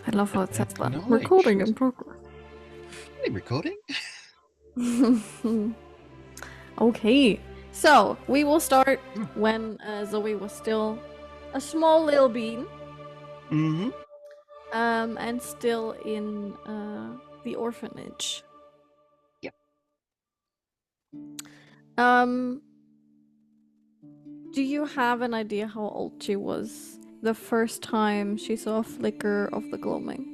I love how it says that. Acknowledged. Recording in progress. Hey, recording? Okay, so we will start when Zoey was still a small little bean. Mm-hmm. And still in the orphanage. Yep. Do you have an idea how old she was the first time she saw a flicker of the gloaming?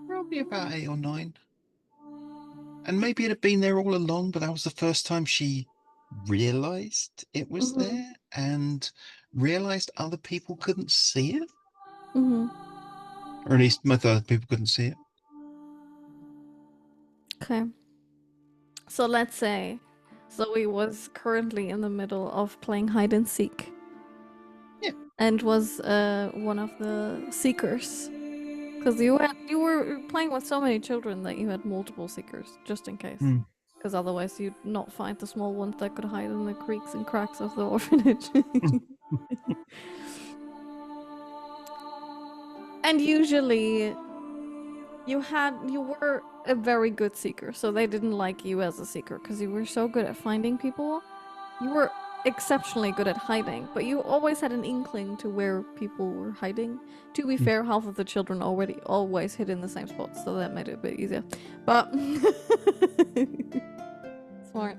Probably about 8 or 9. And maybe it had been there all along, but that was the first time she realized it was there and realized other people couldn't see it. Or at least most other people couldn't see it. Okay. So let's say Zoey was currently in the middle of playing hide and seek. Yeah. And was one of the seekers. Because you were playing with so many children that you had multiple seekers, just in case. Because otherwise you'd not find the small ones that could hide in the creaks and cracks of the orphanage. And usually you were a very good seeker, so they didn't like you as a seeker because you were so good at finding people. You were exceptionally good at hiding, but you always had an inkling to where people were hiding. To be fair, half of the children always hid in the same spot, so that made it a bit easier. But smart.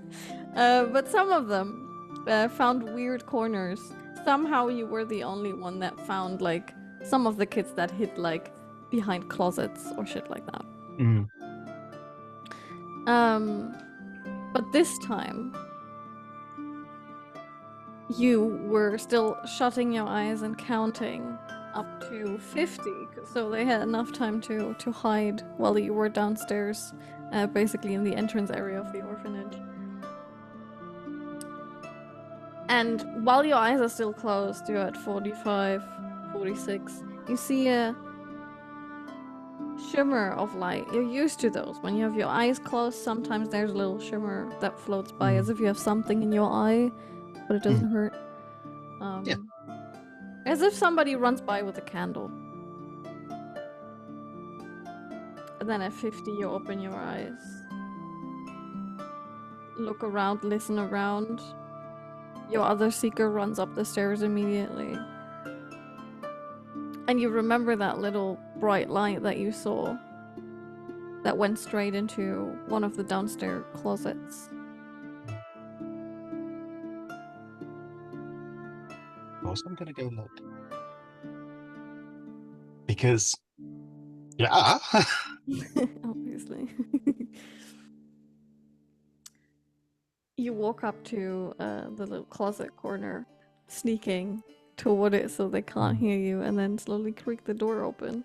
But some of them found weird corners. Somehow you were the only one that found like some of the kids that hid like behind closets or shit like that. But this time you were still shutting your eyes and counting up to 50, so they had enough time to hide while you were downstairs, basically in the entrance area of the orphanage. And while your eyes are still closed, you're at 45, 46, you see a shimmer of light. You're used to those. When you have your eyes closed, sometimes there's a little shimmer that floats by as if you have something in your eye, but it doesn't hurt. Yeah. As if somebody runs by with a candle. And then at 50, you open your eyes. Look around, listen around. Your other seeker runs up the stairs immediately. And you remember that little bright light that you saw that went straight into one of the downstairs closets. Of course, I'm going to go look. Because, yeah. Obviously. You walk up to the little closet corner, sneaking toward it so they can't hear you, and then slowly creak the door open.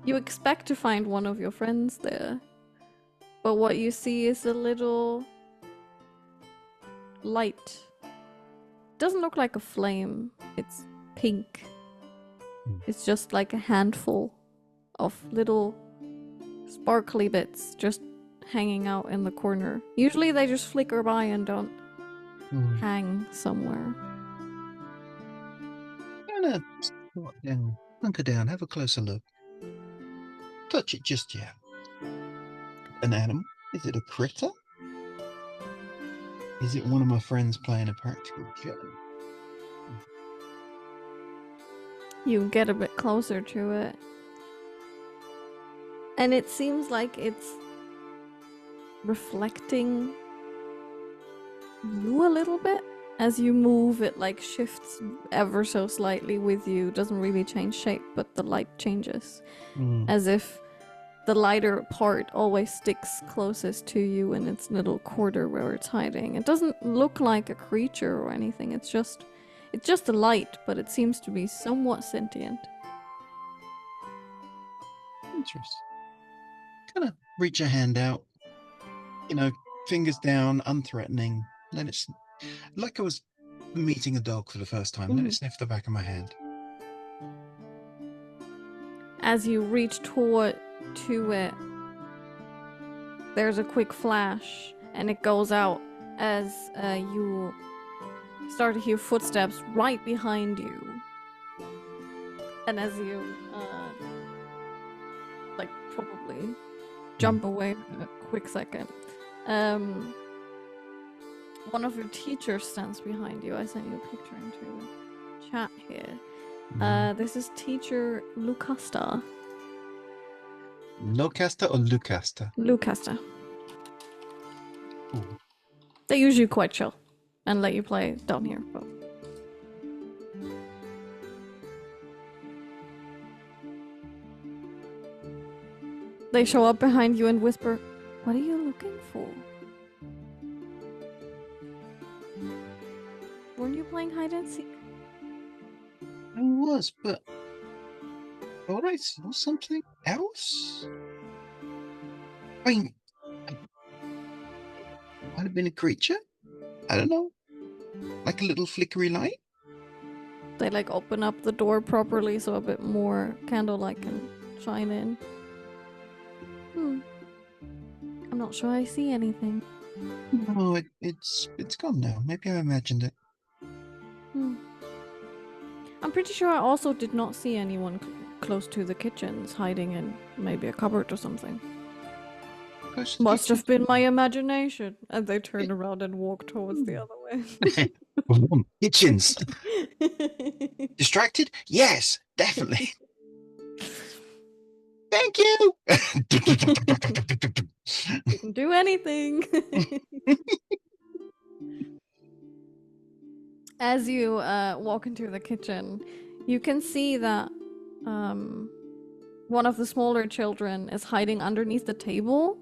You expect to find one of your friends there, but what you see is a little light. Doesn't look like a flame, it's pink. It's just like a handful of little sparkly bits just hanging out in the corner. Usually they just flicker by and don't hang somewhere. I'm going to squat down, hunker down, have a closer look. Touch it just yet. An animal? Is it a critter? Is it one of my friends playing a practical joke? You get a bit closer to it. And it seems like it's reflecting you a little bit. As you move, it like shifts ever so slightly with you. Doesn't really change shape, but the light changes. As if the lighter part always sticks closest to you in its little quarter where it's hiding. It doesn't look like a creature or anything. It's just a light, but it seems to be somewhat sentient. Interesting. Kind of reach a hand out, fingers down, unthreatening. Let it, like I was meeting a dog for the first time, let it sniff the back of my hand. As you reach toward to it, there's a quick flash, and it goes out, as you start to hear footsteps right behind you. And as you, like, probably jump away a quick second, one of your teachers stands behind you. I sent you a picture into the chat here. This is teacher Lucasta. Locasta or Lucasta? Lucasta. Ooh. They're usually quite chill and let you play down here. But... They show up behind you and whisper, "What are you looking for? Weren't you playing hide and seek?" I was, but I thought I saw something else. I mean, it might have been a creature. I don't know. Like a little flickery light. They like open up the door properly so a bit more candlelight can shine in. I'm not sure I see anything. No, it's gone now. Maybe I imagined it. I'm pretty sure I also did not see anyone close to the kitchens, hiding in maybe a cupboard or something. Must have been my imagination. And they turn around and walk towards the other way. Kitchens. Distracted? Yes, definitely. Thank you. Didn't do anything. As you walk into the kitchen, you can see that one of the smaller children is hiding underneath the table,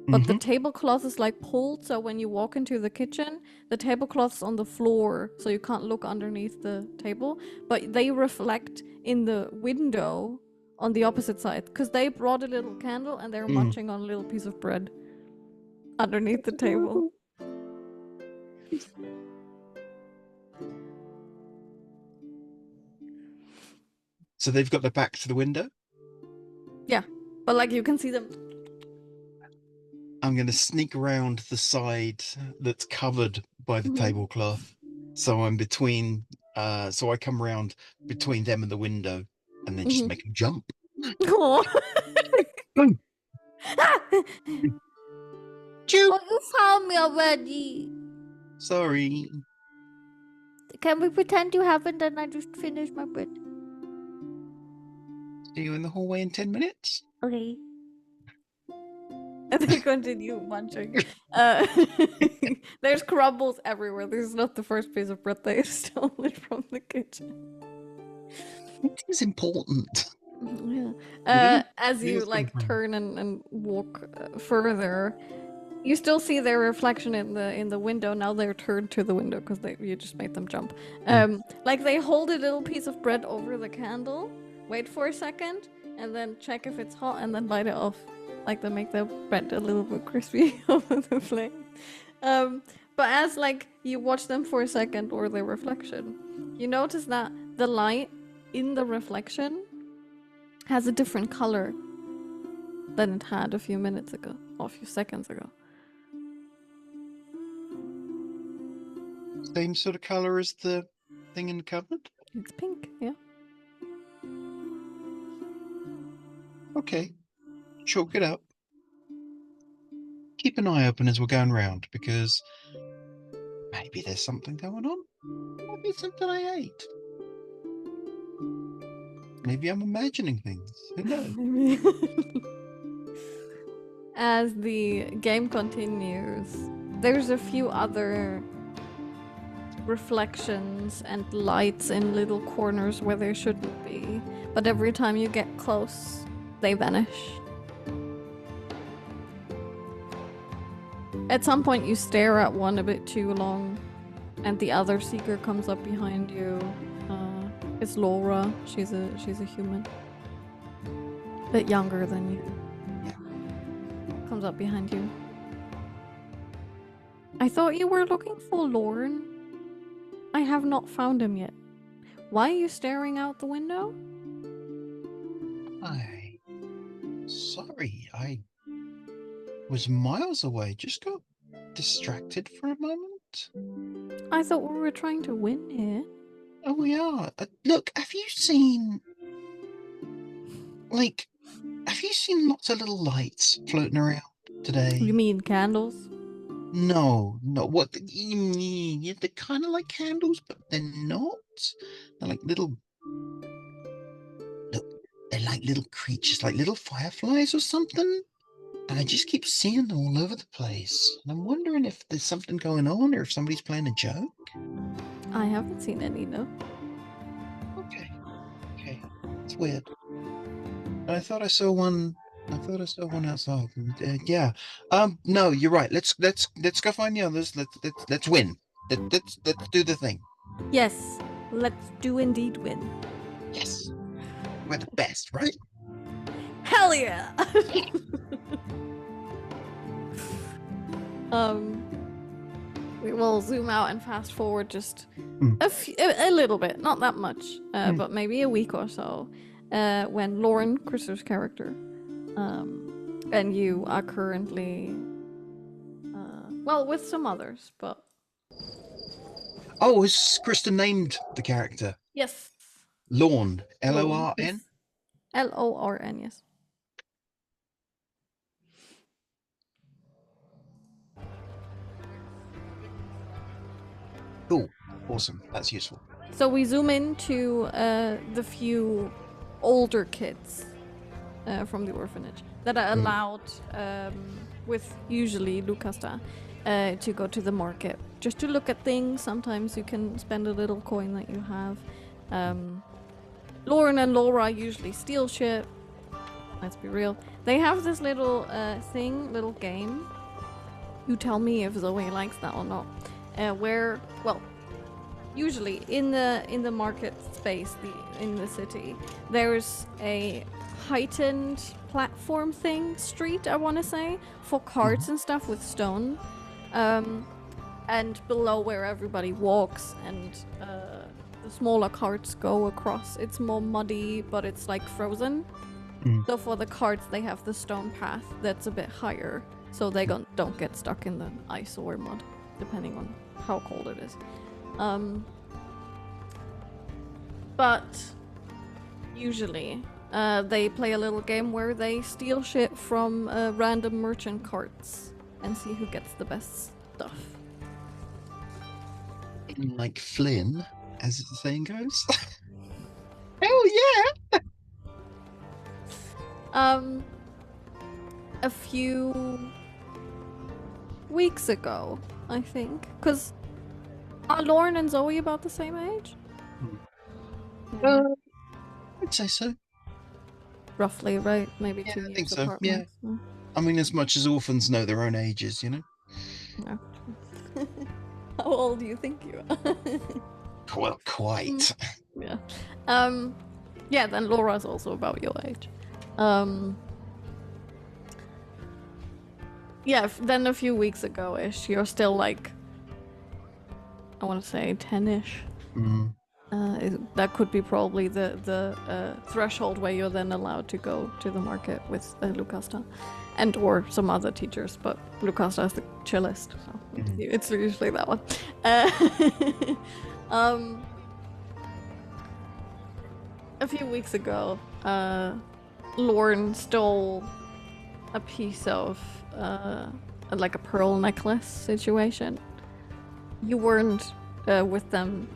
but the tablecloth is like pulled, so when you walk into the kitchen, the tablecloth's on the floor, so you can't look underneath the table, but they reflect in the window on the opposite side, because they brought a little candle and they're munching on a little piece of bread underneath the table. So they've got their back to the window? Yeah, but like you can see them. I'm going to sneak around the side that's covered by the tablecloth. So I'm between, so I come around between them and the window and then just make them jump. Oh, you found me already. Sorry. Can we pretend you haven't and I just finished my bread? See you in the hallway in 10 minutes. Okay. And they continue munching. There's crumbles everywhere. This is not the first piece of bread they stolen from the kitchen. It is important. Yeah. As you like turn and walk further, you still see their reflection in the window. Now they're turned to the window because you just made them jump. Like they hold a little piece of bread over the candle, wait for a second, and then check if it's hot, and then bite it off. Like they make the bread a little bit crispy over the flame. But as like you watch them for a second or their reflection, you notice that the light in the reflection has a different color than it had a few minutes ago, or a few seconds ago. Same sort of color as the thing in the cupboard? It's pink, yeah. Okay. Chalk it up. Keep an eye open as we're going round, because maybe there's something going on. Maybe it's something I ate. Maybe I'm imagining things. Who knows? As the game continues, there's a few other reflections and lights in little corners where there shouldn't be, but every time you get close, they vanish. At some point you stare at one a bit too long, and the other seeker comes up behind you. It's Laura. She's a human. A bit younger than you. Comes up behind you. I thought you were looking for Lorne. I have not found him yet. Why are you staring out the window? Sorry, I was miles away. Just got distracted for a moment. I thought we were trying to win here. Oh, we are. Look, have you seen lots of little lights floating around today? You mean candles? No, no. What you mean? Yeah, they're kind of like candles, but they're not. They're like little. Look, they're like little creatures, like little fireflies or something. And I just keep seeing them all over the place. And I'm wondering if there's something going on or if somebody's playing a joke. I haven't seen any, no. Okay, okay, it's weird. I thought I saw one. I thought I saw one outside. Yeah. No, you're right. Let's go find the others. Let's win. Let's do the thing. Yes, let's do indeed win. Yes, we're the best, right? Hell yeah! We will zoom out and fast forward just a little bit, not that much, but maybe a week or so, when Lauren, Chris's character, and you are currently, well, with some others, but... Oh, is Kristen named the character? Yes. Lorn. Lorn? Yes. Lorn, yes. Cool. Awesome. That's useful. So we zoom into the few older kids from the orphanage that are allowed, with usually Lucasta, to go to the market just to look at things. Sometimes you can spend a little coin that you have. Lauren and Laura usually steal shit. Let's be real. They have this little little game. You tell me if Zoe likes that or not. Where, well, usually in the market space, in the city, there's a heightened platform street, I want to say, for carts and stuff with stone, and below where everybody walks and the smaller carts go across, it's more muddy, but it's like frozen. So for the carts, they have the stone path that's a bit higher, so they don't get stuck in the ice or mud, depending on how cold it is. But usually they play a little game where they steal shit from random merchant carts and see who gets the best stuff. Like Flynn, as the saying goes. Hell yeah! A few weeks ago, I think, because are Lauren and Zoe about the same age? I'd say so. Roughly, right? Maybe Yeah, 2 I years think so. apart. Yeah. I mean, as much as orphans know their own ages, you know? No. How old do you think you are? Well, quite. Yeah. Yeah, then Laura's also about your age. Yeah, then a few weeks ago-ish, you're still like, I want to say 10-ish. That could be probably the threshold where you're then allowed to go to the market with Lucasta and or some other teachers, but Lucasta is the chillest, so it's usually that one. A few weeks ago, Lauren stole a piece of like a pearl necklace situation. You weren't with them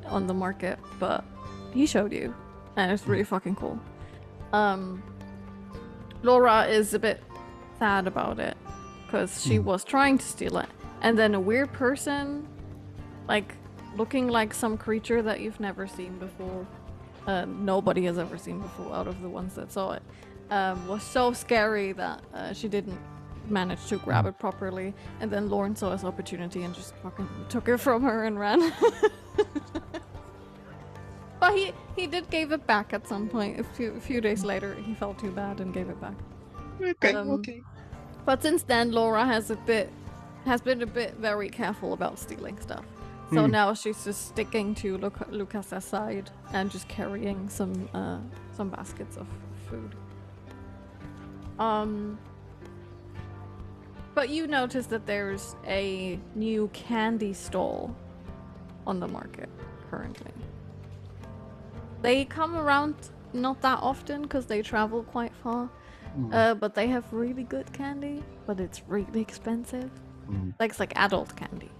on the market, but he showed you, and it's really fucking cool. Laura is a bit sad about it because she was trying to steal it, and then a weird person, like looking like some creature that you've never seen before, nobody has ever seen before out of the ones that saw it, was so scary that she didn't manage to grab it properly, and then Lauren saw his opportunity and just fucking took it from her and ran. But he did give it back at some point. A few days later, he felt too bad and gave it back. Okay. But since then, Laura has been a bit very careful about stealing stuff. So now she's just sticking to Lucasa's side and just carrying some baskets of food. But you notice that there's a new candy stall on the market currently. They come around not that often because they travel quite far. But they have really good candy, but it's really expensive. Like it's like adult candy,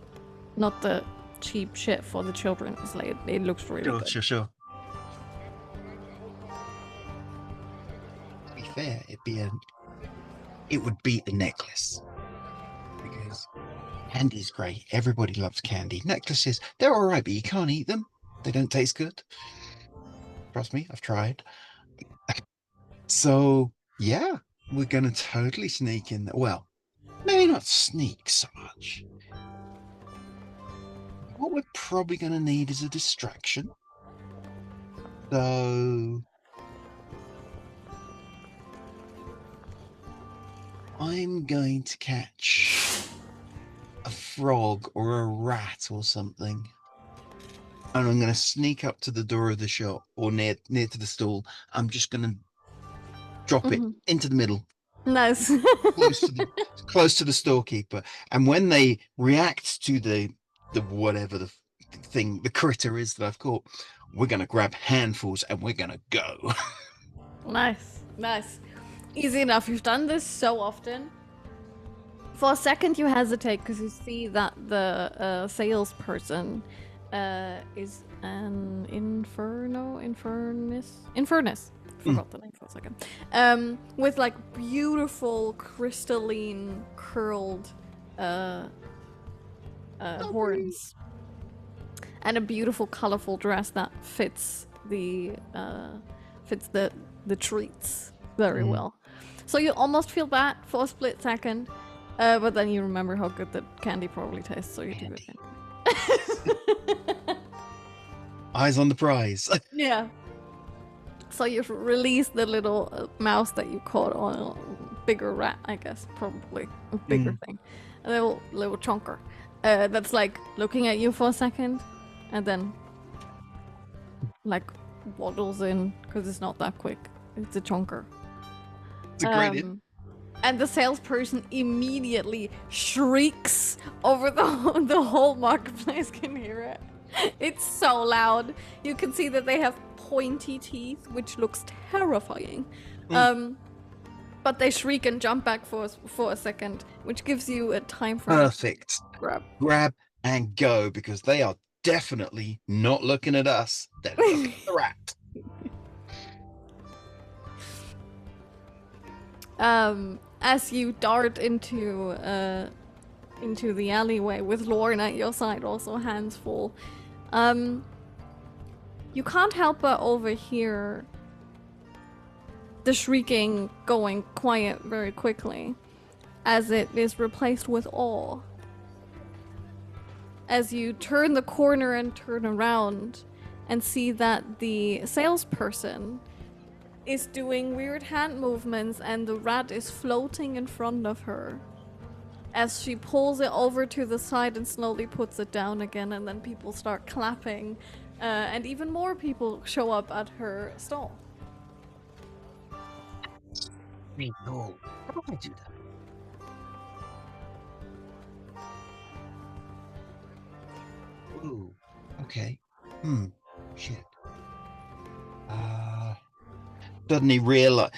not the cheap shit for the children. It's like it looks really good. Sure. To be fair, it would beat the necklace because candy's great. Everybody loves candy. Necklaces, they're all right, but you can't eat them. They don't taste good. Trust me, I've tried. So yeah, we're gonna totally sneak in there. Well, maybe not sneak so much. What we're probably gonna need is a distraction. So I'm going to catch a frog or a rat or something. And I'm going to sneak up to the door of the shop or near to the stall. I'm just going to drop it into the middle. Nice. close to the storekeeper. And when they react to the whatever the thing, the critter is that I've caught, we're going to grab handfuls and we're going to go. Nice. Easy enough. You've done this so often. For a second, you hesitate because you see that the salesperson is an infernus. Forgot the name for a second. With like beautiful crystalline curled horns and a beautiful colorful dress that fits the treats very well. So you almost feel bad for a split second, but then you remember how good the candy probably tastes, so you do it anyway. Eyes on the prize. Yeah. So you've released the little mouse that you caught on a bigger rat, I guess, probably a bigger thing, a little chonker that's like looking at you for a second, and then like waddles in because it's not that quick. It's a chonker. It's a great and the salesperson immediately shrieks over the whole marketplace can hear it. It's so loud. You can see that they have pointy teeth, which looks terrifying. But they shriek and jump back for a second, which gives you a time frame. Perfect. Grab and go, because they are definitely not looking at us. They're looking at the rat. As you dart into the alleyway with Lauren at your side, also hands full, you can't help but overhear the shrieking going quiet very quickly, as it is replaced with awe. As you turn the corner and turn around and see that the salesperson is doing weird hand movements and the rat is floating in front of her as she pulls it over to the side and slowly puts it down again, and then people start clapping, and even more people show up at her stall. No, how do I do that? Ooh, okay. Shit. Suddenly realize,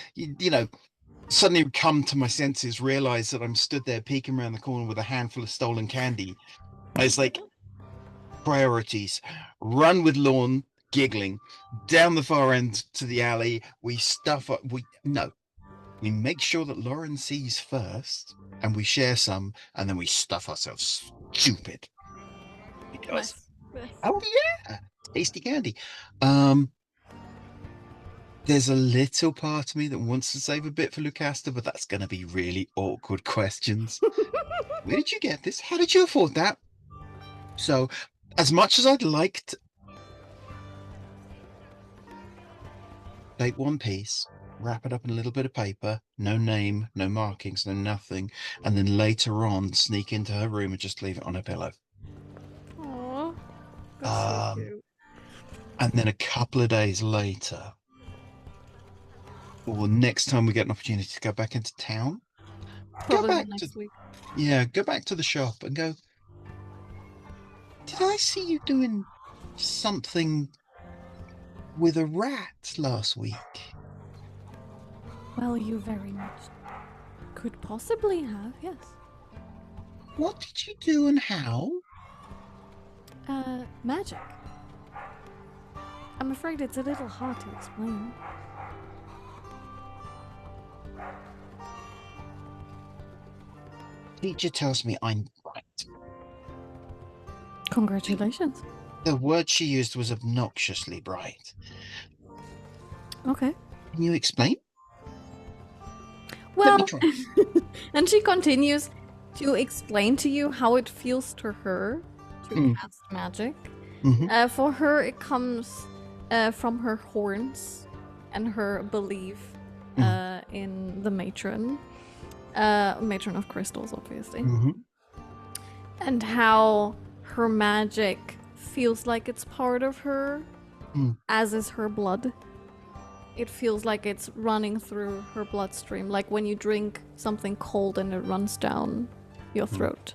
suddenly come to my senses, realize that I'm stood there peeking around the corner with a handful of stolen candy. And it's like, priorities. Run with Lorne, giggling, down the far end to the alley. We stuff up, we make sure that Lauren sees first, and we share some, and then we stuff ourselves stupid. Because, oh yeah, tasty candy. There's a little part of me that wants to save a bit for Lucasta, but that's going to be really awkward questions. Where did you get this? How did you afford that? So, as much as I'd like to take one piece, wrap it up in a little bit of paper, no name, no markings, no nothing, and then later on sneak into her room and just leave it on her pillow. Aww, that's so cute. And then a couple of days later, or next time we get an opportunity to go back into town, Go Probably back to next week. go back to the shop and go, did I see you doing something with a rat last week? Well, you very much could possibly have, yes. What did you do and how? Magic. I'm afraid it's a little hard to explain. Teacher tells me I'm right. Congratulations. The word she used was obnoxiously bright. Okay. Can you explain? Let me Well, try. and she continues to explain to you how it feels to her to cast magic. For her, it comes from her horns and her belief in the matron. Matron of crystals, obviously. And how her magic feels like it's part of her, as is her blood. It feels like it's running through her bloodstream, like when you drink something cold and it runs down your throat.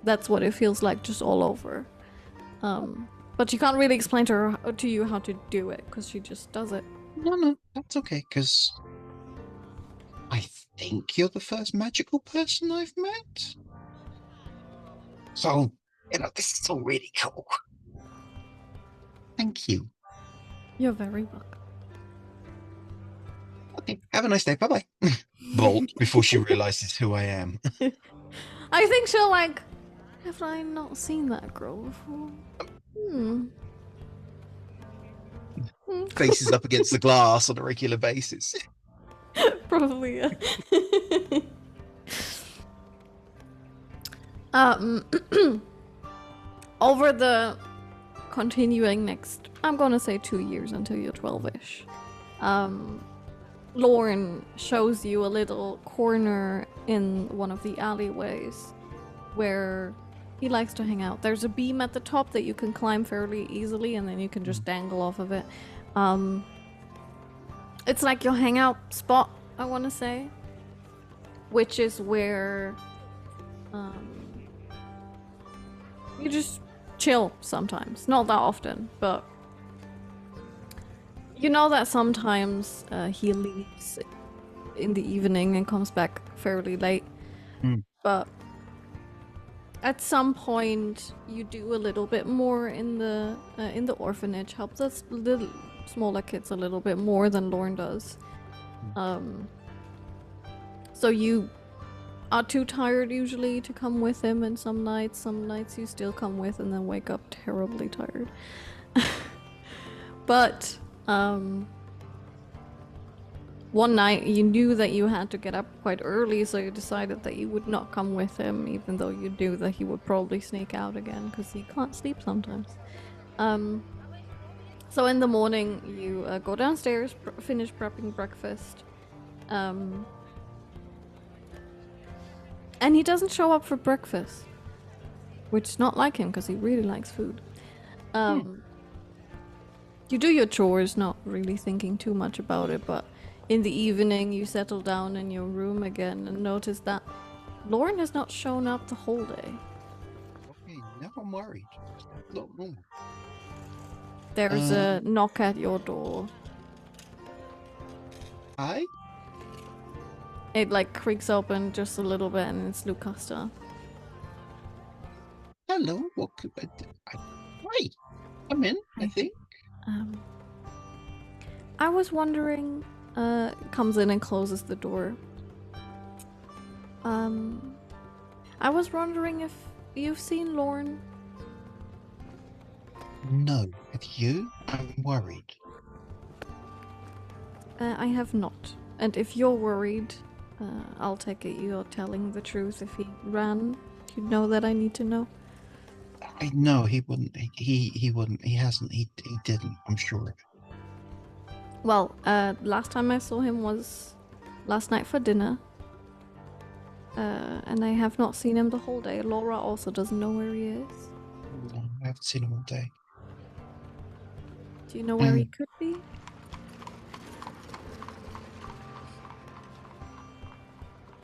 That's what it feels like, just all over. But she can't really explain to you how to do it, because she just does it. No, that's okay, because I think you're the first magical person I've met. So, this is all really cool. Thank you. You're very welcome. Okay, have a nice day. Bye-bye. Bolt before she realizes who I am. I think she'll like, have I not seen that girl before? Faces up against the glass on a regular basis. Probably, yeah. Over the continuing next, I'm gonna say 2 years until you're 12-ish. Lauren shows you a little corner in one of the alleyways where he likes to hang out. There's a beam at the top that you can climb fairly easily, and then you can just dangle off of it. It's like your hangout spot, I want to say, which is where you just chill sometimes. Not that often, but you know that sometimes he leaves in the evening and comes back fairly late. But at some point, you do a little bit more in the orphanage. Help the little smaller kids a little bit more than Lauren does. So you are too tired usually to come with him, and some nights you still come with and then wake up terribly tired. But one night you knew that you had to get up quite early, so you decided that you would not come with him, even though you knew that he would probably sneak out again because he can't sleep sometimes. So in the morning you go downstairs, finish prepping breakfast, and he doesn't show up for breakfast, which is not like him because he really likes food. You do your chores, not really thinking too much about it, but in the evening you settle down in your room again and notice that Lauren has not shown up the whole day. Okay, now I'm worried. Not normal. There's a knock at your door. Hi? It like creaks open just a little bit, and it's Lucasta. Hello, what could I do? Hi, come in, I think. I was wondering, comes in and closes the door. I was wondering if you've seen Lauren. No, have you? I'm worried. I have not. And if you're worried, I'll take it you're telling the truth. If he ran, you'd know that I need to know. No, he wouldn't. He wouldn't. He hasn't. He didn't. I'm sure. Well, last time I saw him was last night for dinner. And I have not seen him the whole day. Laura also doesn't know where he is. No, I haven't seen him all day. Do you know where he could be?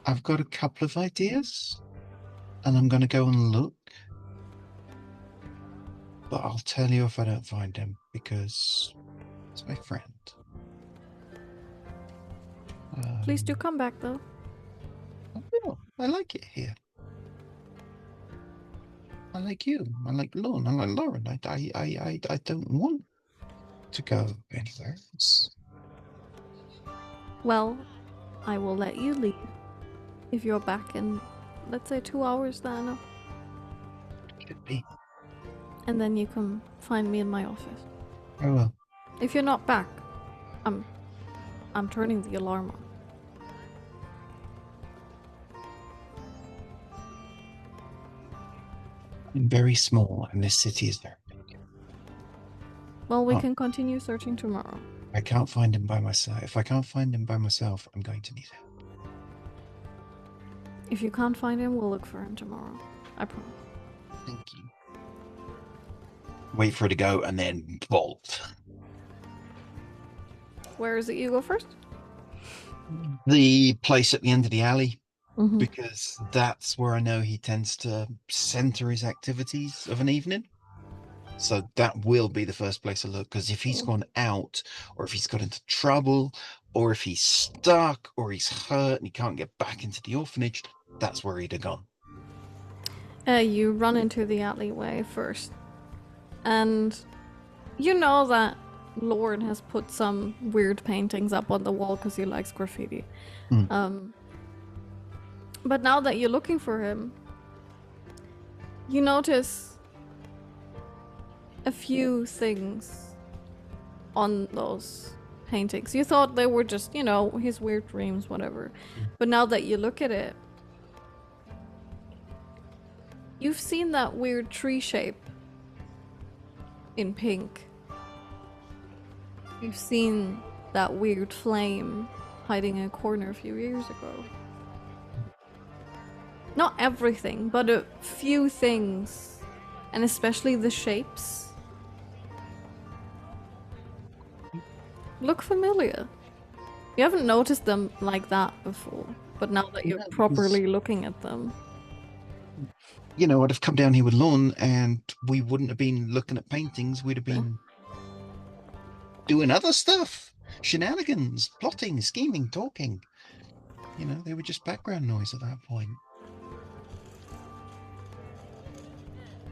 I've got a couple of ideas, and I'm going to go and look. But I'll tell you if I don't find him, because it's my friend. Please do come back, though. I will. I like it here. I like you. I like Lauren. I like Lauren. I don't want to go anywhere else. Well, I will let you leave if you're back in, let's say, 2 hours, then. Could be. And then you can find me in my office. I will. If you're not back, I'm turning the alarm on. I'm very small, and this city is very big. Well, we can continue searching tomorrow. I can't find him by myself. If I can't find him by myself, I'm going to need help. If you can't find him, we'll look for him tomorrow. I promise. Thank you. Wait for it to go and then bolt. Where is it you go first? The place at the end of the alley, because that's where I know he tends to center his activities of an evening. So that will be the first place I look, because if he's gone out, or if he's got into trouble, or if he's stuck, or he's hurt and he can't get back into the orphanage, that's where he'd have gone. You run into the alleyway first. And you know that Lord has put some weird paintings up on the wall because he likes graffiti. But now that you're looking for him, you notice a few things on those paintings. You thought they were just, you know, his weird dreams, whatever. But now that you look at it, you've seen that weird tree shape in pink. You've seen that weird flame hiding in a corner a few years ago. Not everything, but a few things, and especially the shapes, look familiar. You haven't noticed them like that before, but now that you're properly looking at them. You know, I'd have come down here with Lorne and we wouldn't have been looking at paintings. We'd have been doing other stuff. Shenanigans, plotting, scheming, talking. You know, they were just background noise at that point.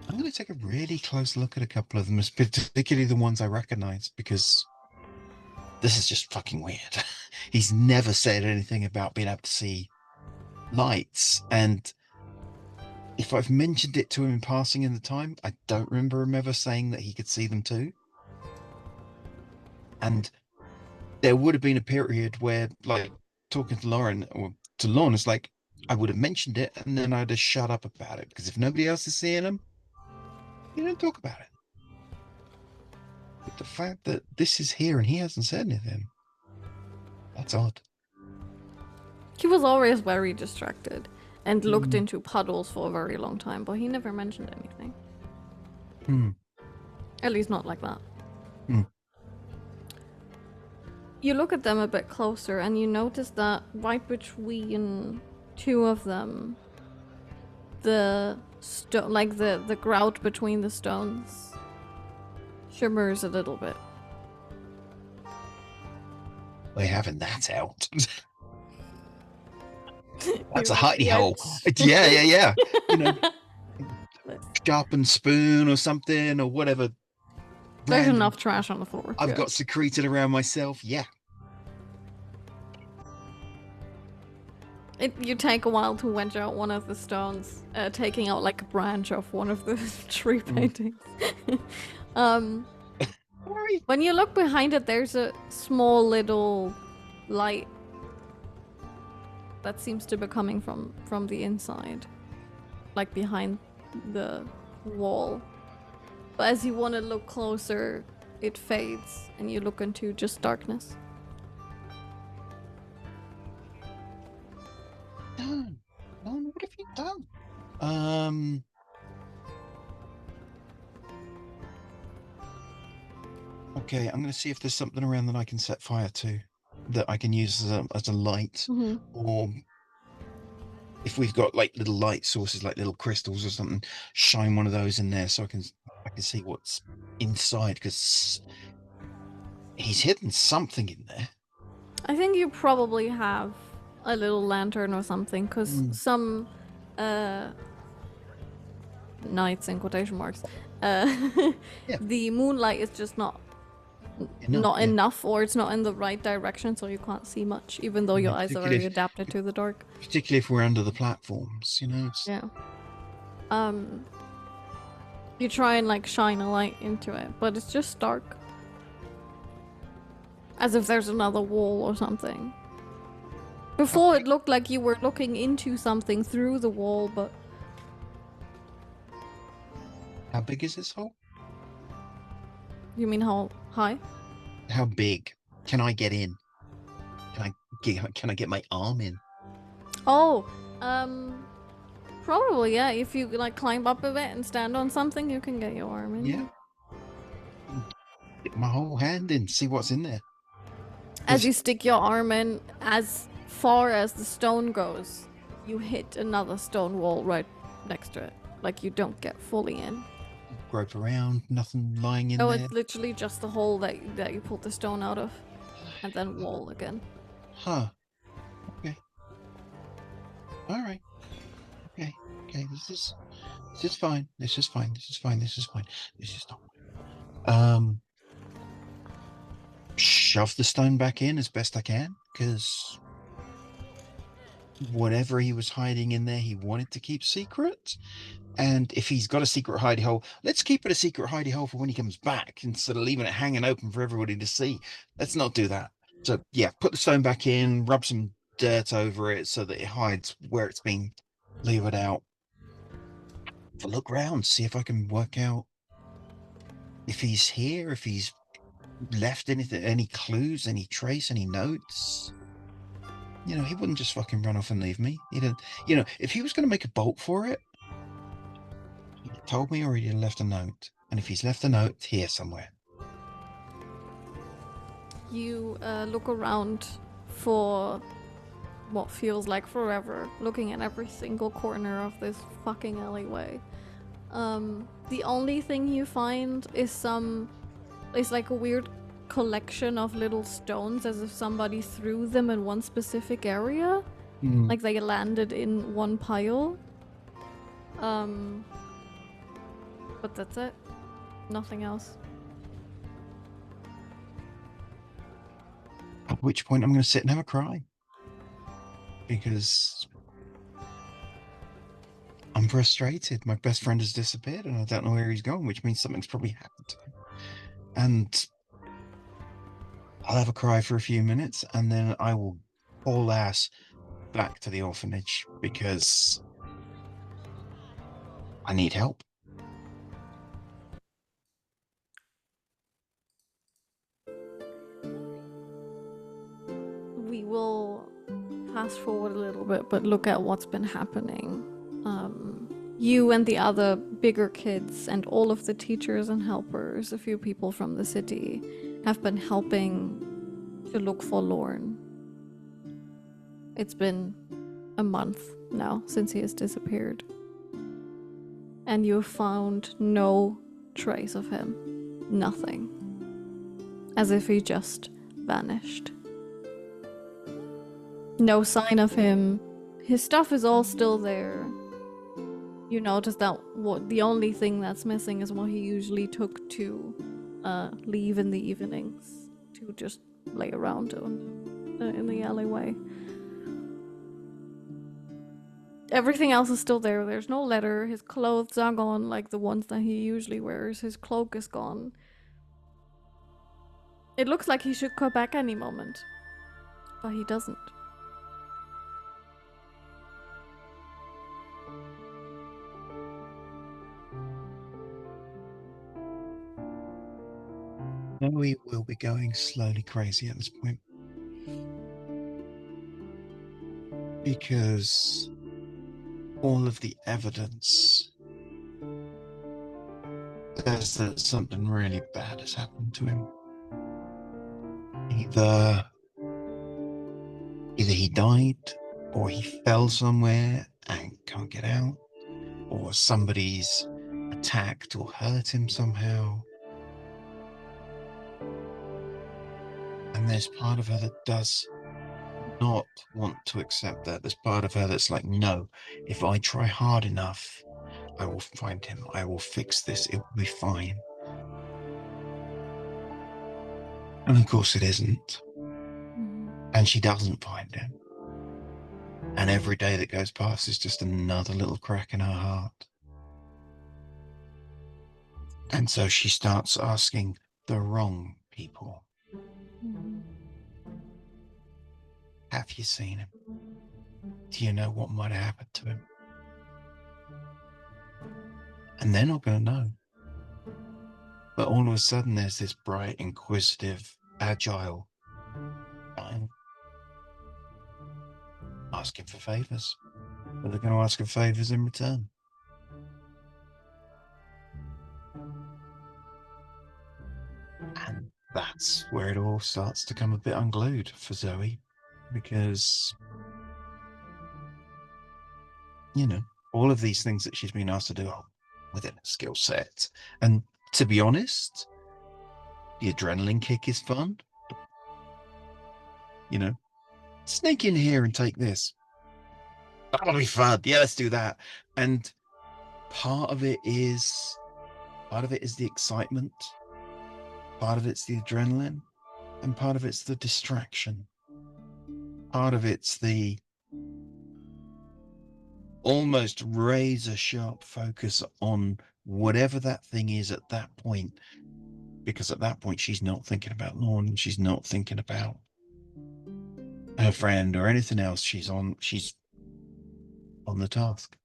I'm going to take a really close look at a couple of them, particularly the ones I recognize, because this is just fucking weird. He's never said anything about being able to see lights, and if I've mentioned it to him in passing in the time, I don't remember him ever saying that he could see them too. And there would have been a period where, like, talking to Lauren, it's like, I would have mentioned it and then I'd have shut up about it, because if nobody else is seeing them, you don't talk about it. But the fact that this is here and he hasn't said anything, that's odd. He was always very distracted and looked into puddles for a very long time, but he never mentioned anything. At least not like that. You look at them a bit closer and you notice that right between two of them, the the grout between the stones shimmers a little bit. They're having that out. That's a hidey hole. Yeah. You know, sharpened spoon or something or whatever. There's enough trash on the floor. I've got secreted around myself. Yeah. You take a while to wedge out one of the stones, taking out like a branch of one of the tree paintings. When you look behind it, there's a small little light that seems to be coming from the inside, like behind the wall. But as you want to look closer, it fades and you look into just darkness. No, what have you done? Okay, I'm going to see if there's something around that I can set fire to, that I can use as a light, or if we've got like little light sources, like little crystals or something, shine one of those in there so I can see what's inside, because he's hidden something in there. I think you probably have a little lantern or something, because some uh, nights in quotation marks, Yeah, the moonlight is just enough. not Yeah, enough, or it's not in the right direction, so you can't see much, even though you your know, eyes are very adapted to the dark. particularly if we're under the platforms, you know. Yeah. Um, you try and like shine a light into it, but it's just dark. As if there's another wall or something. Before it looked like you were looking into something through the wall, but... How big is this hole? You mean how high? How big? Can I get in? Can I get my arm in? Oh, probably, yeah. If you like climb up a bit and stand on something, you can get your arm in. Yeah, get my whole hand in, see what's in there. As Because you stick your arm in, as far as the stone goes, you hit another stone wall right next to it. Like you don't get fully in. grope around, nothing lying in Oh, there. it's literally just the hole that you pulled the stone out of, and then wall again. Huh. Okay. All right. Okay. Okay. This is fine. This is fine. This is fine. This is fine. This is not. Shove the stone back in as best I can, because whatever he was hiding in there, he wanted to keep secret. And if he's got a secret hidey hole, let's keep it a secret hidey hole for when he comes back instead of leaving it hanging open for everybody to see. Let's not do that. So yeah, put the stone back in, rub some dirt over it so that it hides where it's been levered out. Have a look round, see if I can work out if he's here, if he's left anything, any clues, any trace, any notes. You know, he wouldn't just fucking run off and leave me. He didn't, you know, if he was going to make a bolt for it, he'd have told me, or he'd have left a note. And if he's left a note, it's here somewhere. You look around for what feels like forever, looking at every single corner of this fucking alleyway. The only thing you find is like a weird collection of little stones, as if somebody threw them in one specific area. Like they landed in one pile. But that's it. Nothing else. At which point I'm going to sit and have a cry. Because I'm frustrated. My best friend has disappeared and I don't know where he's gone, which means something's probably happened to him. And I'll have a cry for a few minutes and then I will haul ass back to the orphanage because I need help. We will fast forward a little bit, but look at what's been happening. You and the other bigger kids and all of the teachers and helpers, a few people from the city, have been helping to look for Lorne. It's been a month now since he has disappeared. And you found no trace of him. Nothing. As if he just vanished. No sign of him. His stuff is all still there. You notice that the only thing that's missing is what he usually took to leave in the evenings, to just lay around in the alleyway. Everything else is still there. There's no letter. His clothes are gone, like the ones that he usually wears. His cloak is gone. It looks like he should come back any moment, but he doesn't. We will be going slowly crazy at this point. Because all of the evidence says that something really bad has happened to him. Either he died or he fell somewhere and can't get out, or somebody's attacked or hurt him somehow. And there's part of her that does not want to accept that. There's part of her that's like, no, if I try hard enough, I will find him. I will fix this. It will be fine. And of course it isn't. And she doesn't find him. And every day that goes past is just another little crack in her heart. And so she starts asking the wrong people. Have you seen him? Do you know what might have happened to him? And they're not going to know. But all of a sudden, there's this bright, inquisitive, agile guy asking for favors. But they're going to ask for favors in return. And that's where it all starts to come a bit unglued for Zoey, because, you know, all of these things that she's been asked to do are within a skill set. And to be honest, the adrenaline kick is fun. You know, sneak in here and take this. That'll be fun. Yeah, let's do that. And part of it is the excitement, part of it's the adrenaline, and part of it's the distraction. Part of it's the almost razor sharp focus on whatever that thing is at that point, because at that point she's not thinking about Lorne, she's not thinking about her friend or anything else. She's on the task.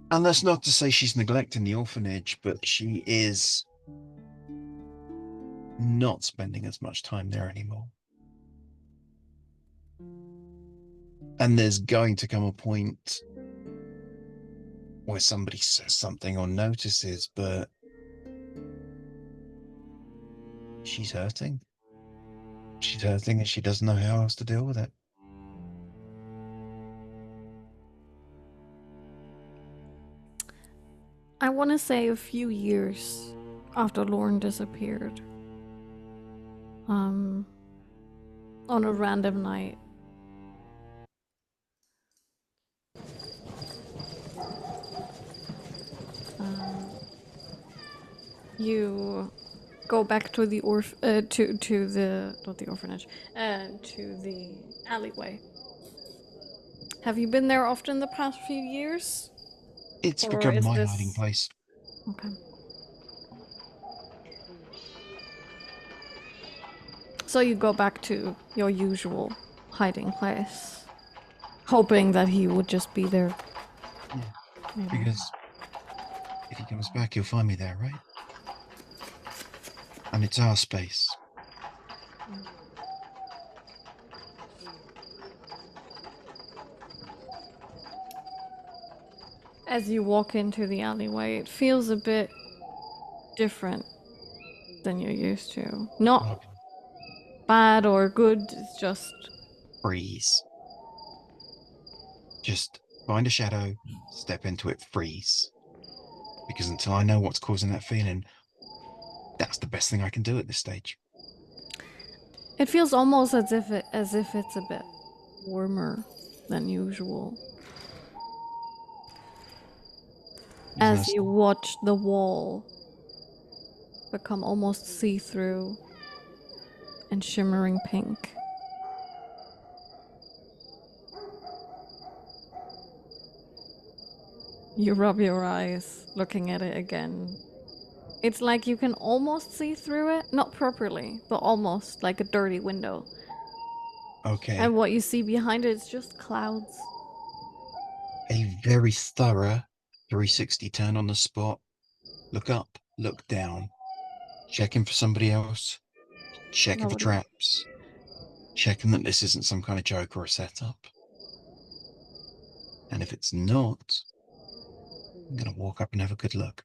And that's not to say she's neglecting the orphanage, but she is not spending as much time there anymore. And there's going to come a point where somebody says something or notices, but she's hurting. She's hurting and she doesn't know how else to deal with it. I want to say a few years after Lorne disappeared. On a random night. You go back to the to the not the orphanage, to the alleyway. Have you been there often the past few years? It's Or become is my this hiding place. okay? So you go back to your usual hiding place, hoping that he would just be there. Yeah. Maybe. Because if he comes back, he'll find me there, right? And it's our space. As you walk into the alleyway, it feels a bit different than you're used to. Not Okay. bad or good, it's just Freeze. Just find a shadow, step into it, freeze. Because until I know what's causing that feeling, that's the best thing I can do at this stage. it feels almost as if it's a bit warmer than usual. As you watch the wall become almost see-through and shimmering pink. You rub your eyes looking at it again. It's like you can almost see through it. Not properly, but almost like a dirty window. Okay. And what you see behind it is just clouds. A very thorough 360 turn on the spot. Look up, look down. Checking for somebody else. Checking for Nobody. traps. Checking that this isn't some kind of joke or a setup. And if it's not, I'm going to walk up and have a good look.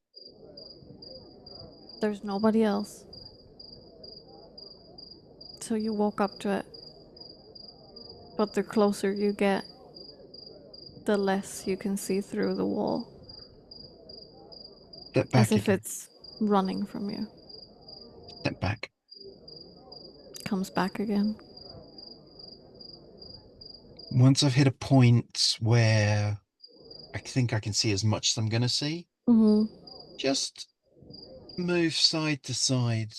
There's nobody else. So you walk up to it. But the closer you get, the less you can see through the wall. Step As back if again. it's running from you. Step back. Comes back again. Once I've hit a point where I think I can see as much as I'm going to see, Mm-hmm. just move side to side,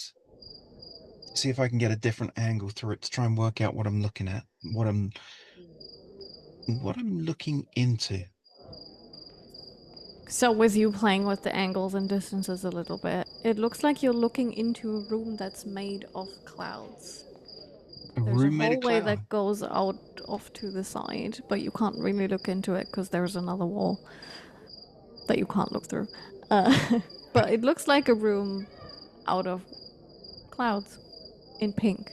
see if I can get a different angle through it to try and work out what I'm looking at, what I'm looking into. So, with you playing with the angles and distances a little bit, it looks like you're looking into a room that's made of clouds. A There's a room made of hallway cloud. that goes out off to the side, but you can't really look into it because there's another wall that you can't look through. But it looks like a room out of clouds in pink.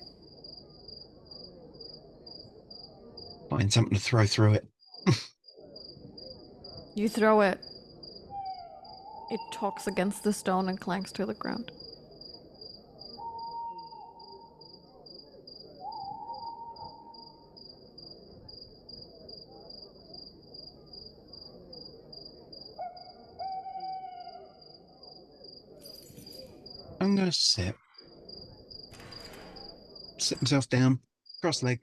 Find something to throw through it. You throw it, it talks against the stone and clanks to the ground. I'm going to sit myself down, cross leg,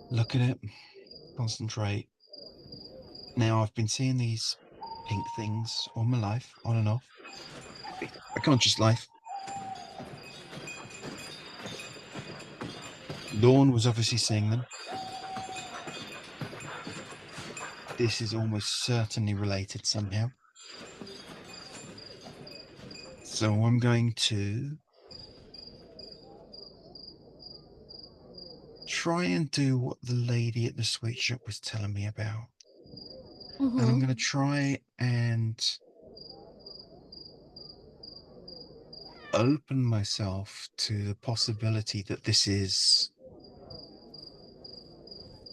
look at it, concentrate. Now, I've been seeing these pink things all my life, on and off. A conscious life. Dawn was obviously seeing them. This is almost certainly related somehow. So I'm going to try and do what the lady at the sweet shop was telling me about. And I'm going to try and open myself to the possibility that this is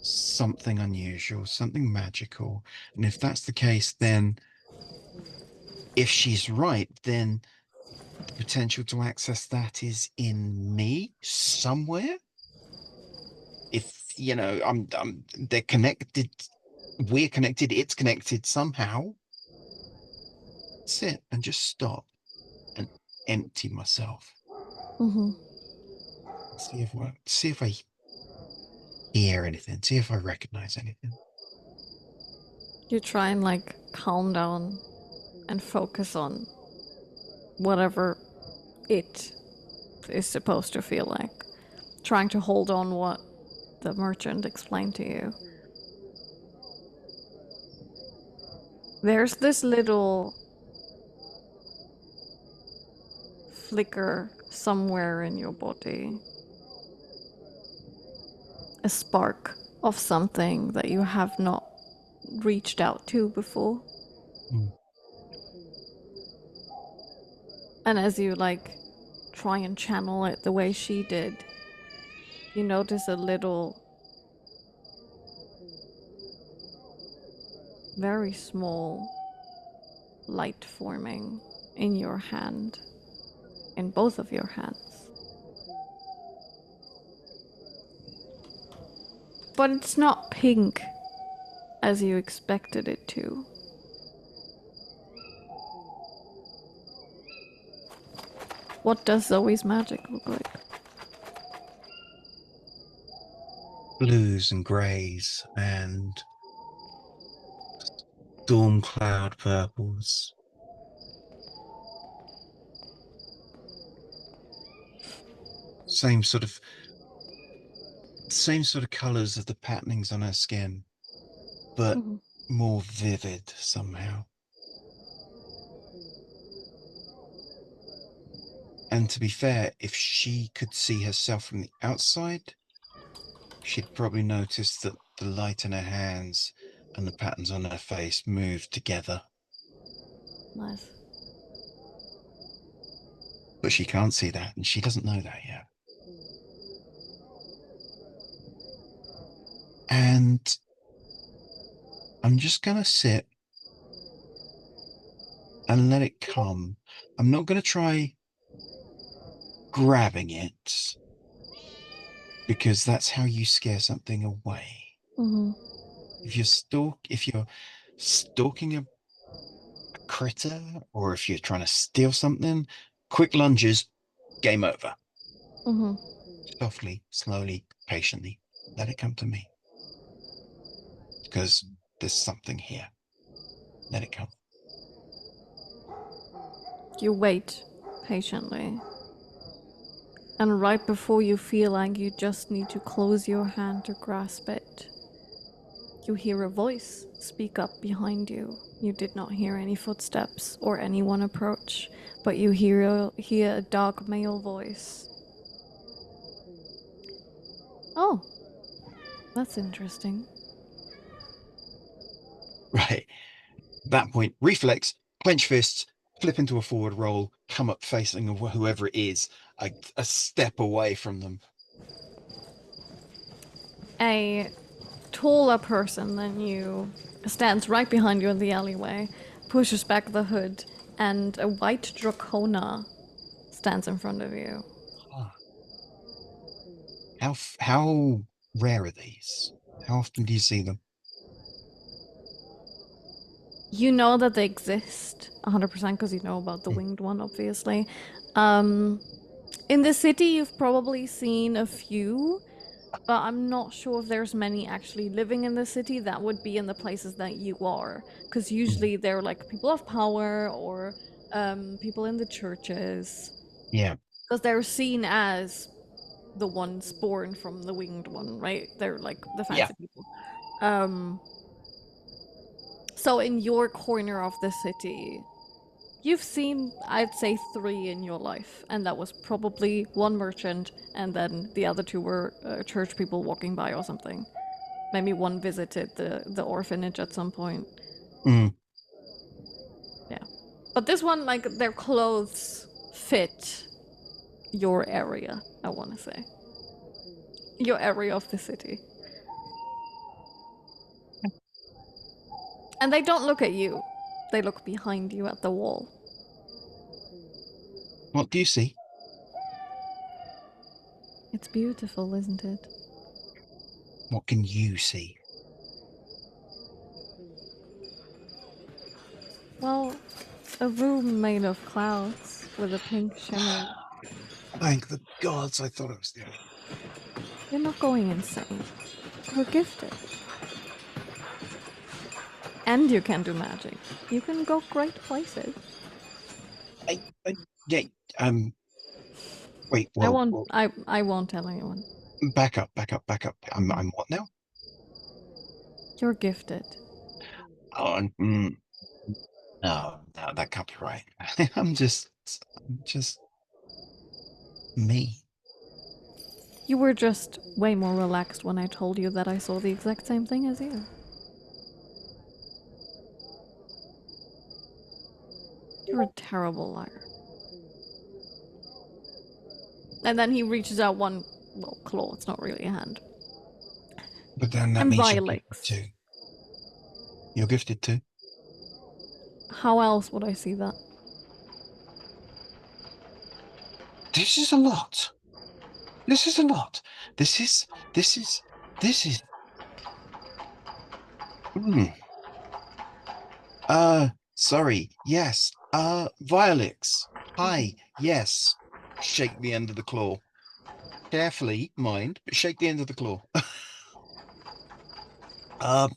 something unusual, something magical. And if that's the case, then if she's right, then the potential to access that is in me somewhere. If they're connected, we're connected, it's connected somehow. Sit and just stop and empty myself. Mm-hmm. See if I hear anything. See if I recognize anything. You try and like calm down and focus on whatever it is supposed to feel like. Trying to hold on what the merchant explained to you. There's this little flicker somewhere in your body. A spark of something that you have not reached out to before. Mm. And as you like try and channel it the way she did, you notice a little, very small light forming in your hand, in both of your hands. But it's not pink as you expected it to. What does Zoe's magic look like? Blues and greys and storm cloud purples. Same sort of colors of the patternings on her skin, but Mm-hmm. more vivid somehow. And to be fair, if she could see herself from the outside, she'd probably notice that the light in her hands and the patterns on her face moved together. Nice. But she can't see that, and she doesn't know that yet. And I'm just going to sit and let it come. I'm not going to try grabbing it because that's how you scare something away. Mm-hmm. If you're stalking a critter, or if you're trying to steal something, quick lunges, game over. Mm-hmm. Softly, slowly, patiently, let it come to me because there's something here. Let it come. You wait patiently. And right before you feel like you just need to close your hand to grasp it, you hear a voice speak up behind you. You did not hear any footsteps or anyone approach, but you hear a dark male voice. Oh, that's interesting. Right. That point, reflex, clench fists, flip into a forward roll, come up facing whoever it is, a step away from them. A taller person than you stands right behind you in the alleyway, pushes back the hood, and a white dracona stands in front of you. Huh. How rare are these? How often do you see them? You know that they exist 100% because you know about the Hmm. winged one, obviously. Um, in the city, you've probably seen a few, but I'm not sure if there's many actually living in the city that would be in the places that you are. Because Hmm. usually they're like people of power or people in the churches. Yeah, Because they're seen as the ones born from the winged one, right? They're like the yeah. fancy people. Um, so in your corner of the city, you've seen, I'd say, three in your life, and that was probably one merchant, and then the other two were church people walking by or something. Maybe one visited the orphanage at some point. Mm. Yeah, but this one, like, their clothes fit your area. I want to say your area of the city, and they don't look at you. They look behind you at the wall. What do you see? It's beautiful, isn't it? What can you see? Well, a room made of clouds with a pink shimmer. Thank the gods, I thought I was the only. You're not going insane. You're gifted. And you can do magic. You can go great places. Yeah. Um. Wait. I Whoa. won't Whoa. I won't tell anyone. Back up. Back up. Back up. I'm what now? You're gifted. Oh. No. No. That can't be right. I'm just me. You were just way more relaxed when I told you that I saw the exact same thing as you. You're a terrible liar. And then he reaches out one, well, claw, it's not really a hand, But then that and means you're gifted violates. too. You're gifted too. How else would I see that? This is a lot. This is a lot. This is. This is. This is. Mm. Sorry. Yes. Violets. Hi. Yes. Shake the end of the claw. Carefully, mind, but shake the end of the claw. Uh,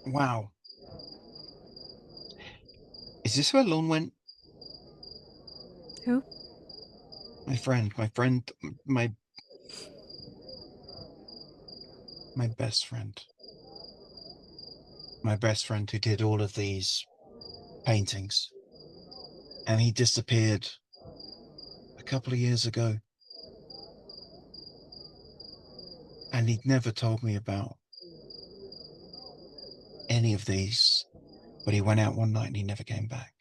wow. Is this where Lon went? Who? My friend, my my best friend, my best friend who did all of these paintings, and he disappeared a couple of years ago, and he'd never told me about any of these. But he went out one night and he never came back.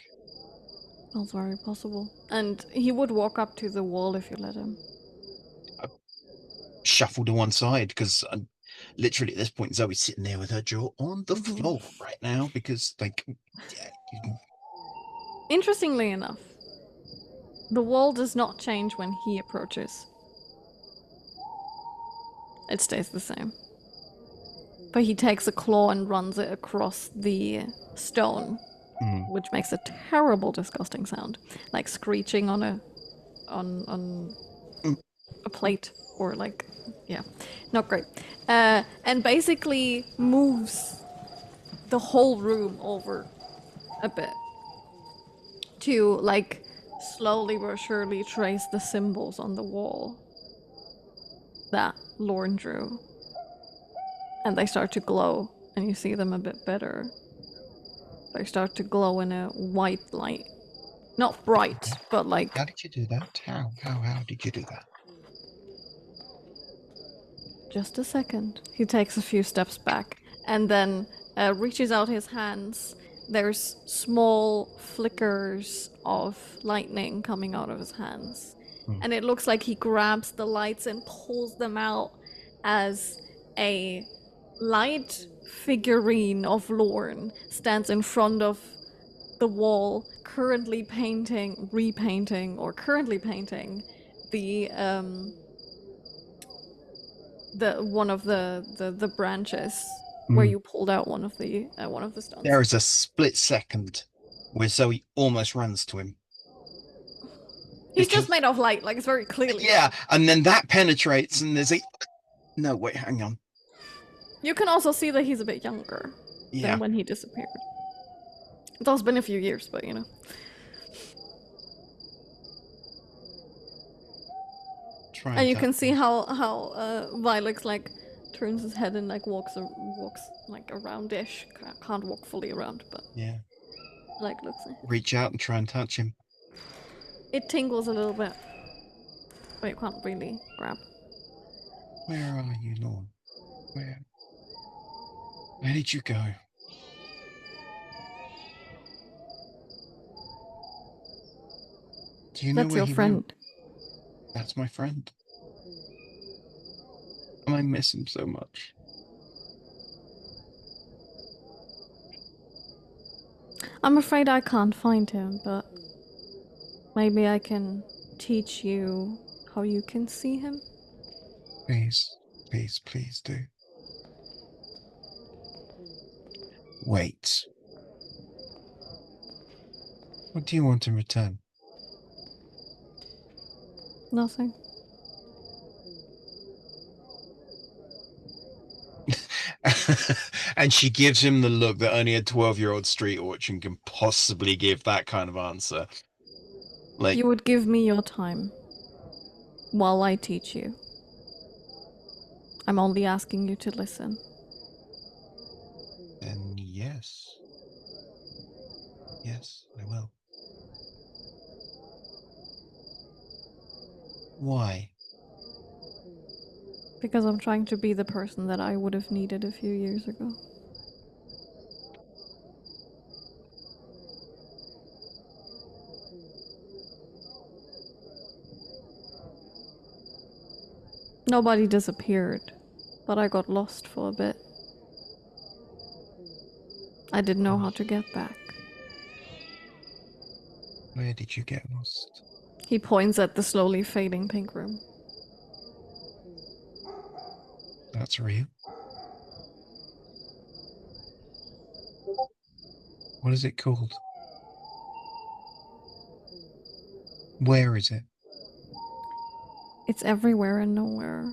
That's very possible. And he would walk up to the wall if you let him. I shuffled to one side because literally at this point Zoe's sitting there with her jaw on the Mhm. floor right now because, like, yeah, Interestingly enough, The wall does not change when he approaches. It stays the same. But he takes a claw and runs it across the stone, which makes a terrible, disgusting sound, like screeching on a plate or like, yeah, not great. And basically moves the whole room over a bit to like slowly but surely trace the symbols on the wall that Lorne drew. And they start to glow, and you see them a bit better. They start to glow in a white light. Not bright, but like... How did you do that? How did you do that? Just a second. He takes a few steps back, and then reaches out his hands. There's small flickers of lightning coming out of his hands. And it looks like he grabs the lights and pulls them out as a light figurine of Lorne stands in front of the wall, currently painting, repainting, or currently painting the one of the branches where you pulled out one of the stones. There is a split second where Zoe almost runs to him. He's just made of light, like it's very clearly. Yeah, and then that penetrates, and there's a... No, wait, hang on. You can also see that he's a bit younger than when he disappeared. It's also been a few years, but you know. And you can see how Vilex like turns his head and like walks like around-ish. Can't walk fully around, but yeah, like looks. Reach out and try and touch him. It tingles a little bit, but you can't really grab. Where are you, Lorne? Where did you go? Do you know That's where your friend. went? That's my friend. And I miss him so much. I'm afraid I can't find him, but maybe I can teach you how you can see him. Please, please, please do. Wait. What do you want in return? Nothing. And she gives him the look that only a 12-year-old street urchin can possibly give that kind of answer. Like, you would give me your time while I teach you. I'm only asking you to listen. then yes. Yes, I will. Why? Because I'm trying to be the person that I would have needed a few years ago. Nobody disappeared, but I got lost for a bit. I didn't know how to get back. Where did you get lost? He points at the slowly fading pink room. That's real. What is it called? Where is it? It's everywhere and nowhere.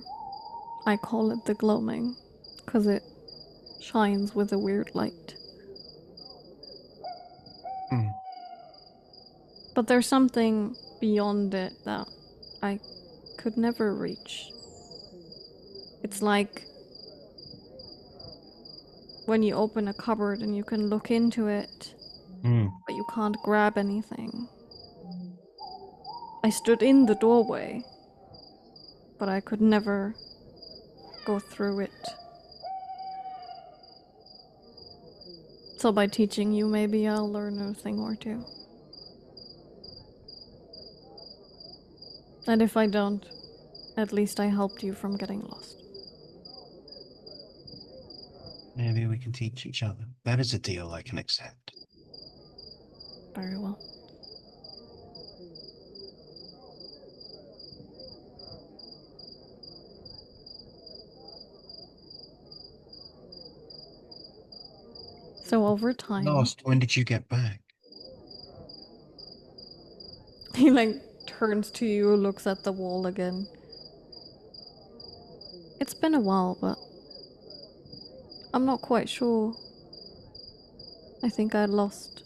I call it the gloaming, because it shines with a weird light. But there's something beyond it that I could never reach. It's like when you open a cupboard and you can look into it, but you can't grab anything. I stood in the doorway, but I could never go through it. So by teaching you, maybe I'll learn a thing or two. And if I don't, at least I helped you from getting lost. Maybe we can teach each other. That is a deal I can accept. Very well. So over time, When did you get back? he like turns to you, looks at the wall again. It's been a while, but I'm not quite sure. I think I lost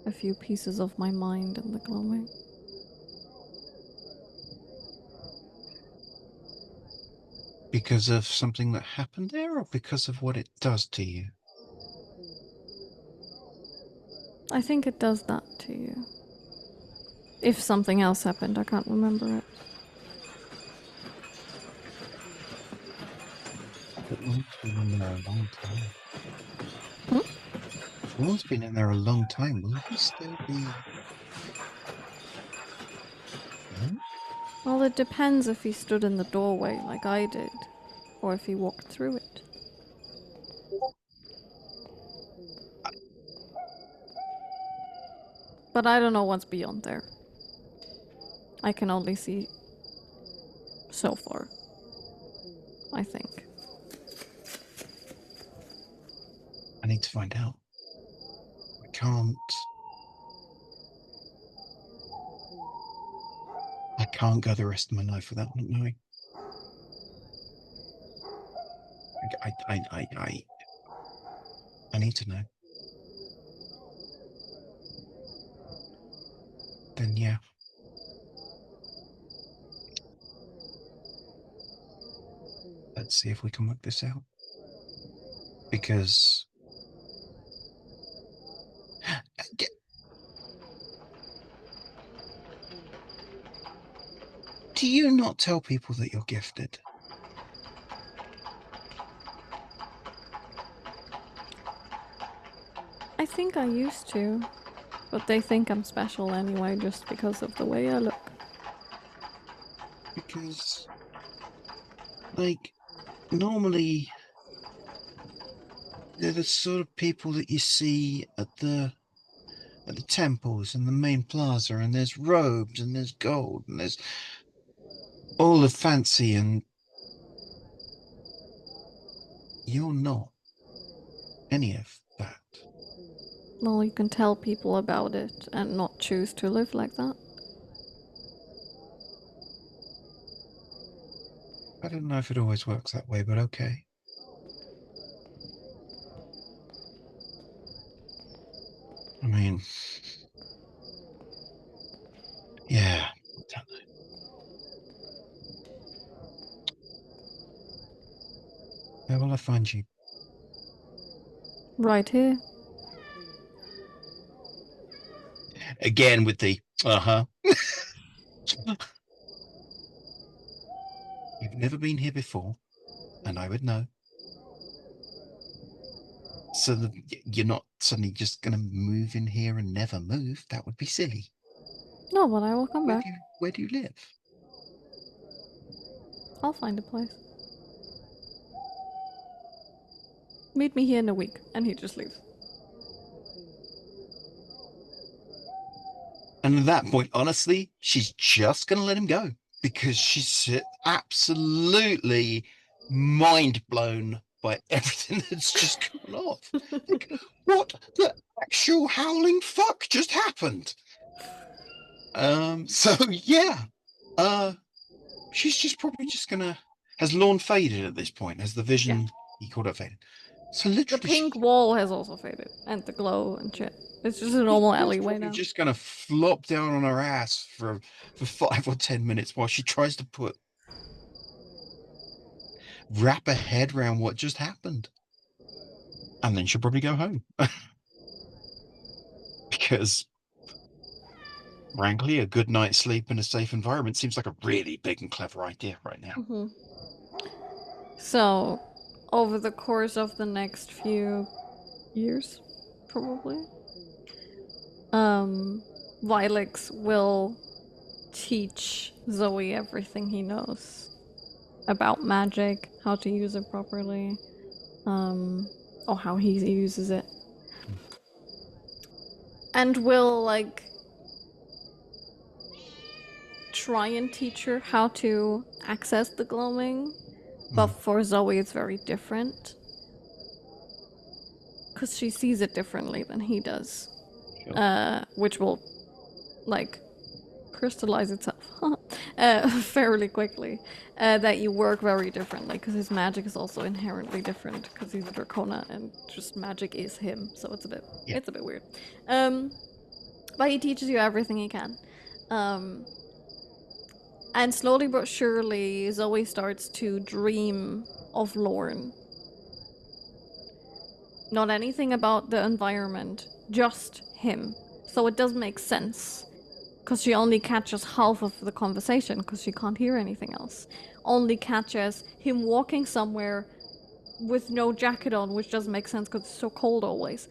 a few pieces of my mind in the gloaming. Because of something that happened there, or because of what it does to you? I think it does that to you. If something else happened, I can't remember it. But Lorne's been in there a long time. Hmm? If Lorne's been in there a long time, will he still be... No? Well, it depends if he stood in the doorway like I did, or if he walked through it. But I don't know what's beyond there. I can only see so far, I think. I need to find out. I can't... I can't go the rest of my life without not knowing. I need to know. Then yeah. Let's see if we can work this out. Because do you not tell people that you're gifted? I think I used to, but they think I'm special anyway just because of the way I look. Because, like, normally they're the sort of people that you see at the temples and the main plaza, and there's robes and there's gold and there's all the fancy, and you're not any of that. Well, you can tell people about it and not choose to live like that. I don't know if it always works that way, but okay. I mean, yeah, I don't know. Where will I find you? Right here. Again with the uh-huh. You've never been here before, and I would know. So that you're not suddenly just going to move in here and never move. That would be silly. No, but I will come back. Where do you live? I'll find a place. Meet me here in a week, and he just leaves. And at that point, honestly, she's just going to let him go because she's absolutely mind blown by everything that's just gone off. Like, what the actual howling fuck just happened? So yeah, she's just probably just gonna. Has Lawn faded at this point? Has the vision he called it faded? So The literally, pink wall has also faded, and the glow and shit. It's just a normal alleyway now. just gonna flop down on her ass for 5 or 10 minutes while she tries to wrap her head around what just happened, and then she'll probably go home because, frankly, a good night's sleep in a safe environment seems like a really big and clever idea right now. Mm-hmm. So, over the course of the next few years, probably, Vilix will teach Zoey everything he knows about magic, how to use it properly, or how he uses it. And will, like, try and teach her how to access the gloaming, but for Zoey it's very different. because she sees it differently than he does, Sure. which will like crystallize itself fairly quickly. That you work very differently because his magic is also inherently different because he's a Dracona and just magic is him, so Yeah. it's a bit weird. But he teaches you everything he can. Um, and slowly but surely, Zoe starts to dream of Lorne. Not anything about the environment, just him. So it does make sense. Because she only catches half of the conversation because she can't hear anything else. Only catches him walking somewhere with no jacket on, which doesn't make sense because it's so cold always.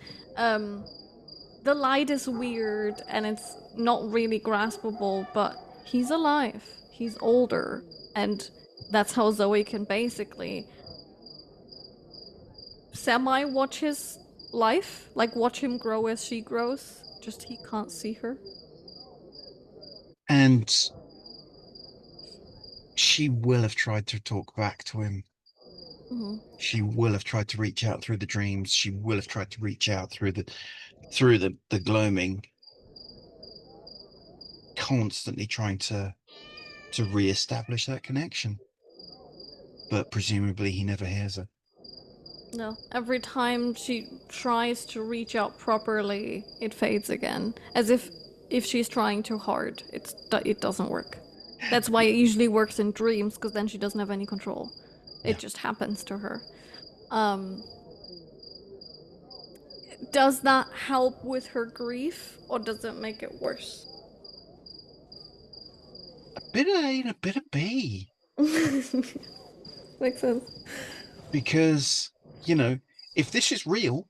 The light is weird and it's not really graspable, but he's alive. He's older. And that's how Zoe can basically semi watch his life, like watch him grow as she grows. Just he can't see her. And she will have tried to talk back to him. Mm-hmm. She will have tried to reach out through the dreams. She will have tried to reach out through the gloaming, constantly trying to reestablish that connection. But presumably he never hears her. No. Every time she tries to reach out properly, it fades again. As if she's trying too hard, it doesn't work. That's why it usually works in dreams, because then she doesn't have any control. It Yeah. just happens to her. Um, does that help with her grief, or does it make it worse? A bit of A and a bit of B. Makes sense. Because, you know, if this is real,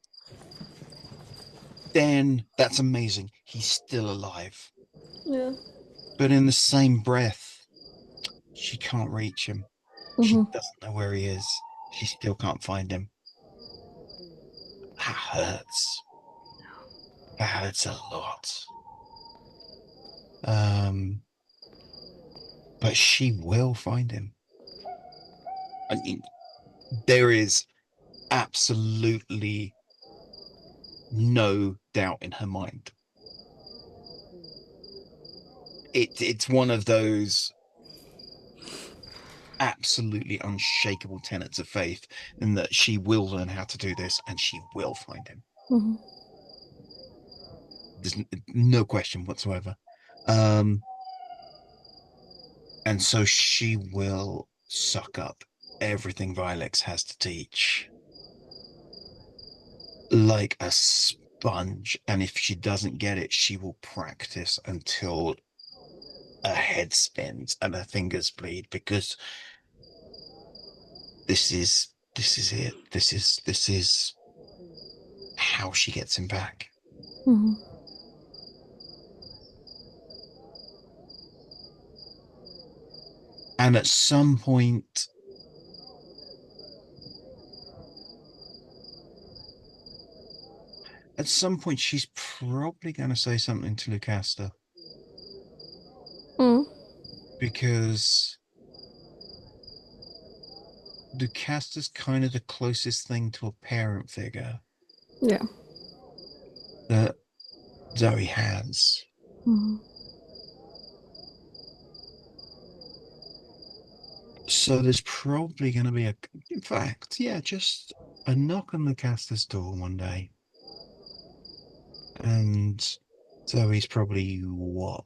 then that's amazing. He's still alive. Yeah. But in the same breath, she can't reach him. She Mm-hmm. doesn't know where he is. She still can't find him. That hurts. That hurts a lot. Um, but she will find him. I mean, there is absolutely no doubt in her mind. It's one of those absolutely unshakable tenets of faith in that she will learn how to do this and she will find him. Mm-hmm. There's no question whatsoever. Um, and so she will suck up everything Vilex has to teach like a sponge. And if she doesn't get it, she will practice until her head spins and her fingers bleed because this is it. This is how she gets him back. Mm-hmm. And at some point she's probably going to say something to Lucasta Mm. because Lucasta's kind of the closest thing to a parent figure Yeah. that Zoe has. Mm-hmm. So there's probably going to be in fact, yeah, just a knock on Lucasta's door one day. And Zoe's probably, what,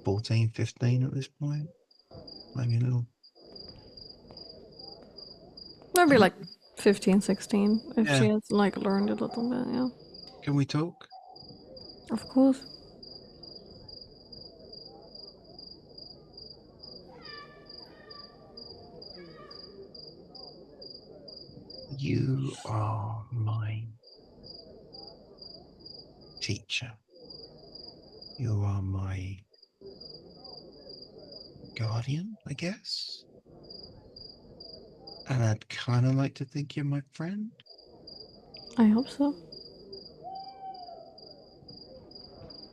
14, 15 at this point? Maybe a little. Maybe like 15, 16, if she Yeah. has like learned a little bit, yeah. Can we talk? Of course. You are my teacher. You are my guardian, I guess. And I'd kind of like to think you're my friend. I hope so.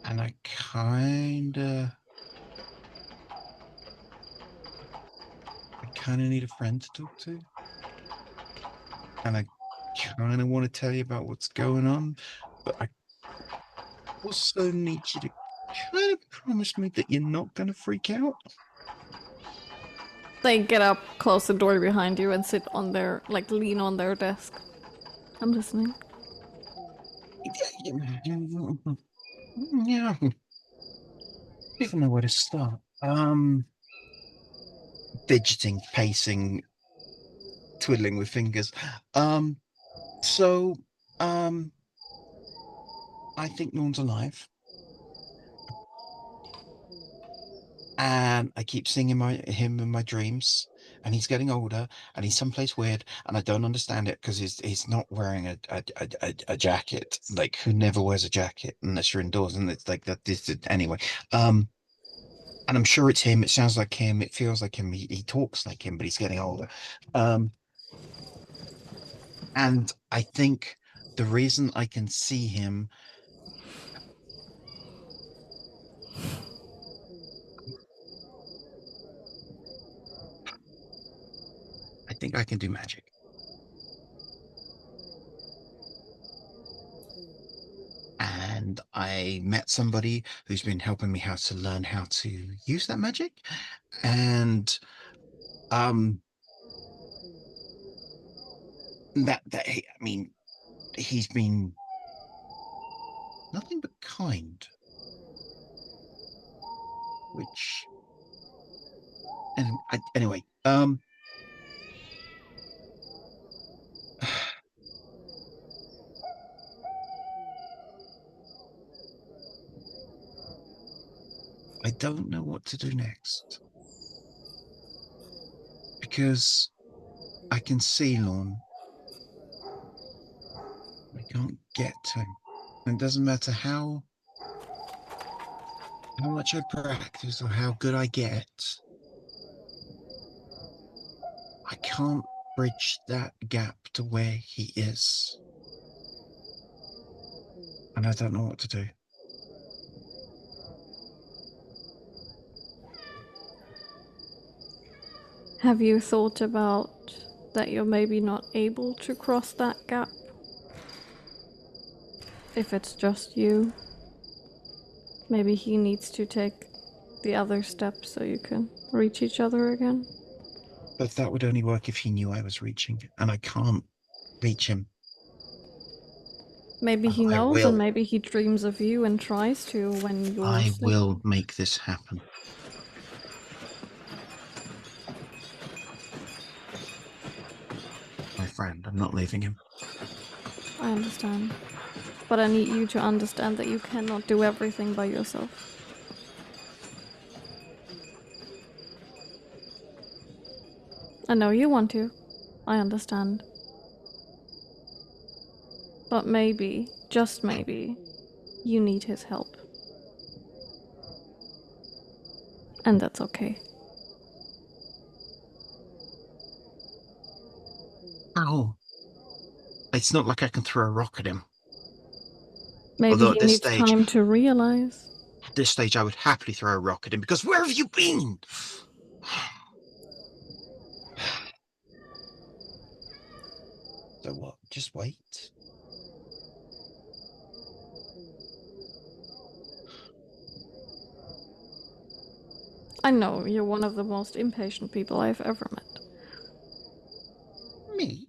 And I kind of need a friend to talk to. And kind of want to tell you about what's going on, but I also need you to kind of promise me that you're not going to freak out. They get up, close the door behind you, and sit on their, like, lean on their desk. I'm listening. Yeah, I don't know where to start. Fidgeting, pacing, twiddling with fingers. Um, so, um, I think Norn's alive. And I keep seeing him in my dreams, and he's getting older, and he's someplace weird, and I don't understand it because he's not wearing a jacket. Like, who never wears a jacket unless you're indoors? And it's like that. This anyway. Um, and I'm sure it's him. It sounds like him. It feels like him. He talks like him, but he's getting older. Um, and I think the reason I can see him, I think I can do magic. And I met somebody who's been helping me how to learn how to use that magic. And um I mean, he's been nothing but kind, which and anyway, I don't know what to do next because I can see Lorne. I can't get to him. And it doesn't matter how much I practice or how good I get, I can't bridge that gap to where he is. And I don't know what to do. Have you thought about that you're maybe not able to cross that gap? If it's just you, maybe he needs to take the other step so you can reach each other again. But that would only work if he knew I was reaching, and I can't reach him. Maybe he I knows and will. maybe he dreams of you and tries to when you're I asleep. will make this happen. My friend, I'm not leaving him. I understand. But I need you to understand that you cannot do everything by yourself. I know you want to. I understand. But maybe, just maybe, you need his help. And that's okay. Ow. It's not like I can throw a rock at him. Maybe Although he needs time to realize. at this stage, I would happily throw a rock at him because where have you been? So what? Just wait. I know you're one of the most impatient people I've ever met. Me?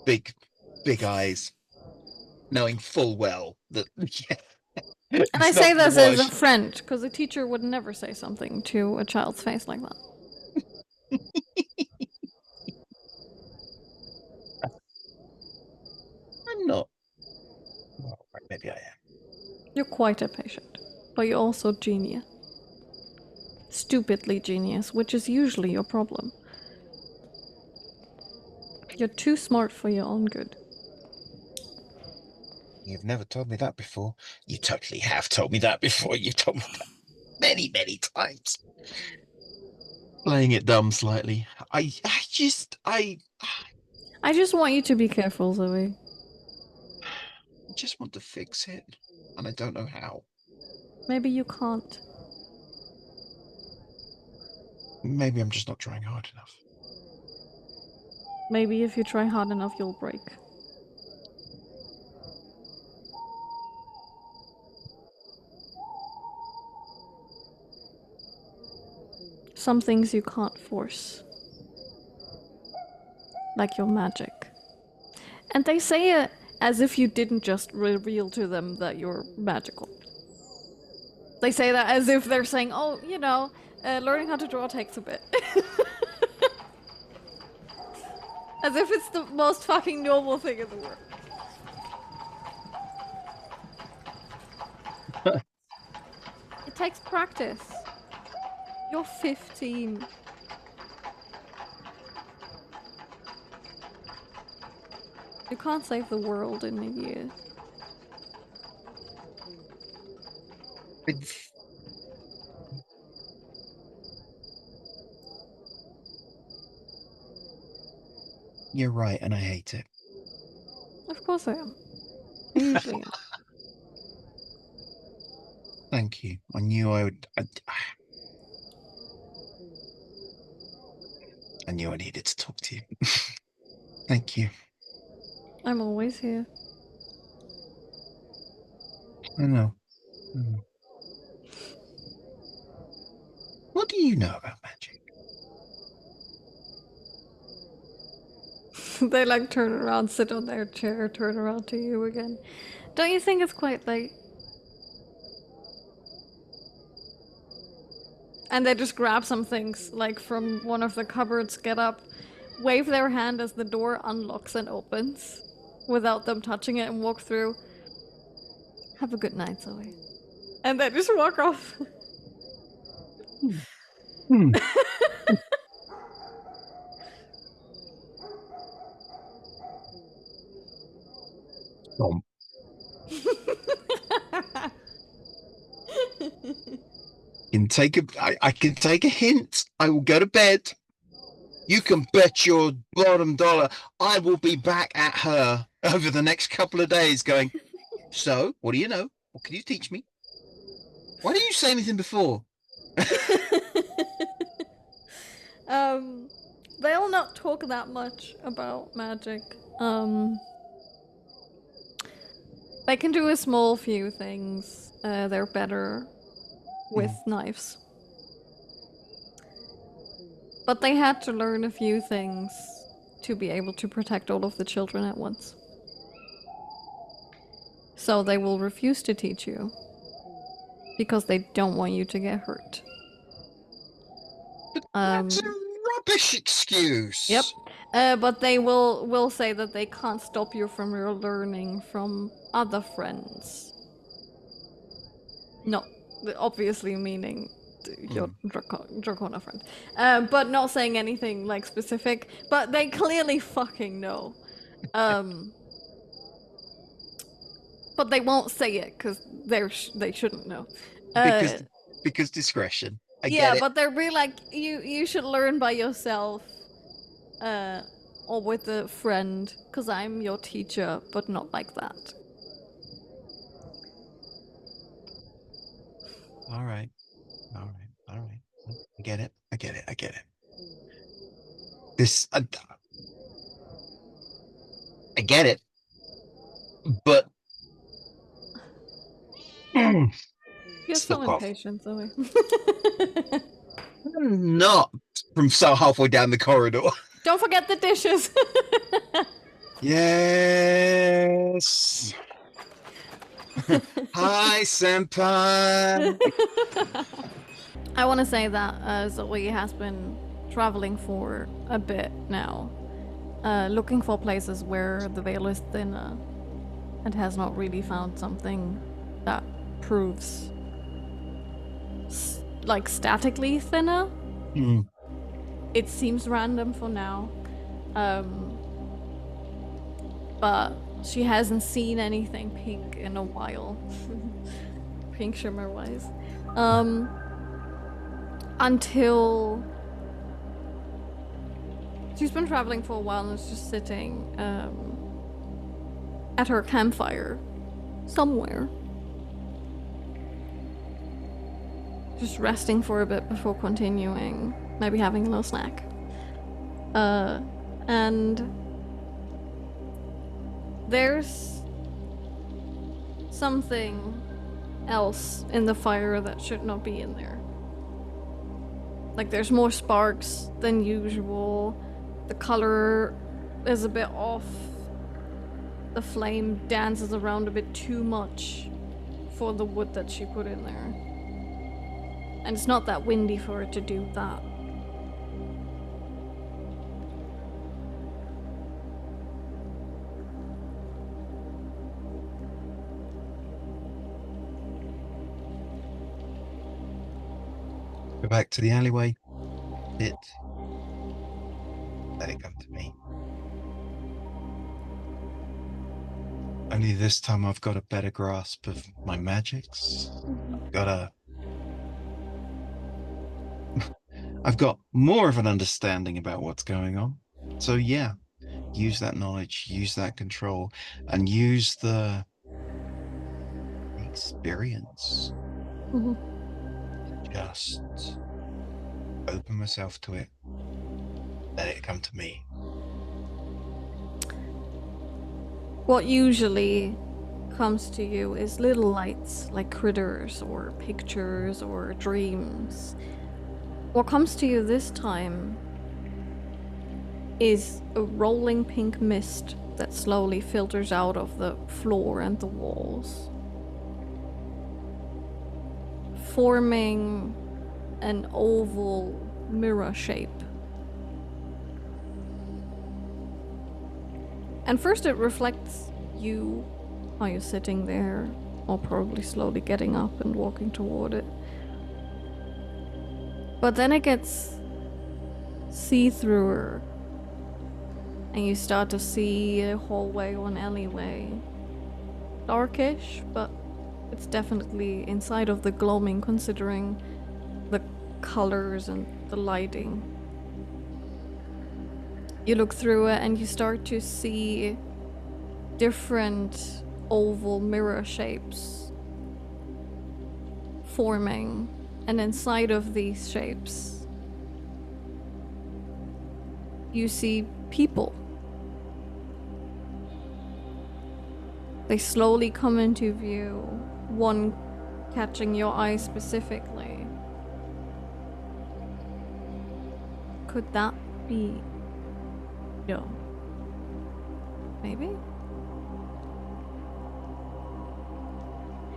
Big, big eyes, knowing full well that yeah, And I it's say not gonna this as a wash. friend, because a teacher would never say something to a child's face like that. I'm not. Well, right, maybe I am. You're quite a patient, but you're also genius. Stupidly genius, which is usually your problem. You're too smart for your own good. You've never told me that before. You totally have told me that before. You've told me that many, many times. Playing it dumb slightly. I just want you to be careful, Zoe. I just want to fix it, and I don't know how. Maybe you can't. Maybe I'm just not trying hard enough. Maybe if you try hard enough, you'll break. Some things you can't force. Like your magic. And they say it as if you didn't just reveal to them that you're magical. They say that as if they're saying, oh, you know, learning how to draw takes a bit. As if it's the most fucking normal thing in the world. It takes practice. You're 15. You can't save the world in a year. You're right, and I hate it. Of course I am. I usually am. Thank you. I knew I would. I knew I needed to talk to you. Thank you. I'm always here. I know. What do you know about magic? They like turn around, sit on their chair, turn around to you again. Don't you think it's quite late? And they just grab some things, like from one of the cupboards, get up, wave their hand as the door unlocks and opens, without them touching it, and walk through. Have a good night, Zoey. And they just walk off. Hmm. Stomp. I can take a hint. I will go to bed. You can bet your bottom dollar I will be back at her over the next couple of days going, so, what do you know? What can you teach me? Why didn't you say anything before? They'll not talk that much about magic. They can do a small few things. They're better with knives. But they had to learn a few things to be able to protect all of the children at once. So they will refuse to teach you. Because they don't want you to get hurt. That's a rubbish excuse. Yep. But they will say that they can't stop you from your learning from other friends. No, obviously meaning your Dracona friend. But not saying anything like specific. But they clearly fucking know. But they won't say it because they shouldn't know. Because discretion. I yeah, get it. but they're really like you should learn by yourself. Or with a friend, because I'm your teacher, but not like that. All right. I get it. This, I get it, but You're so impatient, Zoey. Not from so halfway down the corridor. Don't forget the dishes. Yes. Hi, senpai. I want to say that Zoey has been traveling for a bit now, looking for places where the veil is thinner, and has not really found something that proves like statically thinner. It seems random for now, but she hasn't seen anything pink in a while. Pink shimmer wise. Until she's been traveling for a while and is just sitting at her campfire somewhere. Just resting for a bit before continuing. Maybe having a little snack. And there's something else in the fire that should not be in there. Like there's more sparks than usual. The color is a bit off. The flame dances around a bit too much for the wood that she put in there. And it's not that windy for it to do that. Go back to the alleyway. Let it come to me. Only this time I've got a better grasp of my magics. I've got more of an understanding about what's going on. So yeah, use that knowledge, use that control, and use the experience. Just open myself to it. Let it come to me. What usually comes to you is little lights like critters or pictures or dreams. What comes to you this time is a rolling pink mist that slowly filters out of the floor and the walls, forming an oval mirror shape. And first it reflects you, how you're sitting there, or probably slowly getting up and walking toward it. But then it gets see-througher, and you start to see a hallway or an alleyway. Darkish, but it's definitely inside of the gloaming considering the colors and the lighting. You look through it and you start to see different oval mirror shapes forming, and inside of these shapes you see people. They slowly come into view, one catching your eye specifically. Could that be... No. Maybe?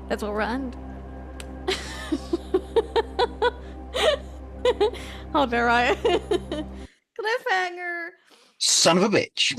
That's all right. How dare I? Cliffhanger! Son of a bitch!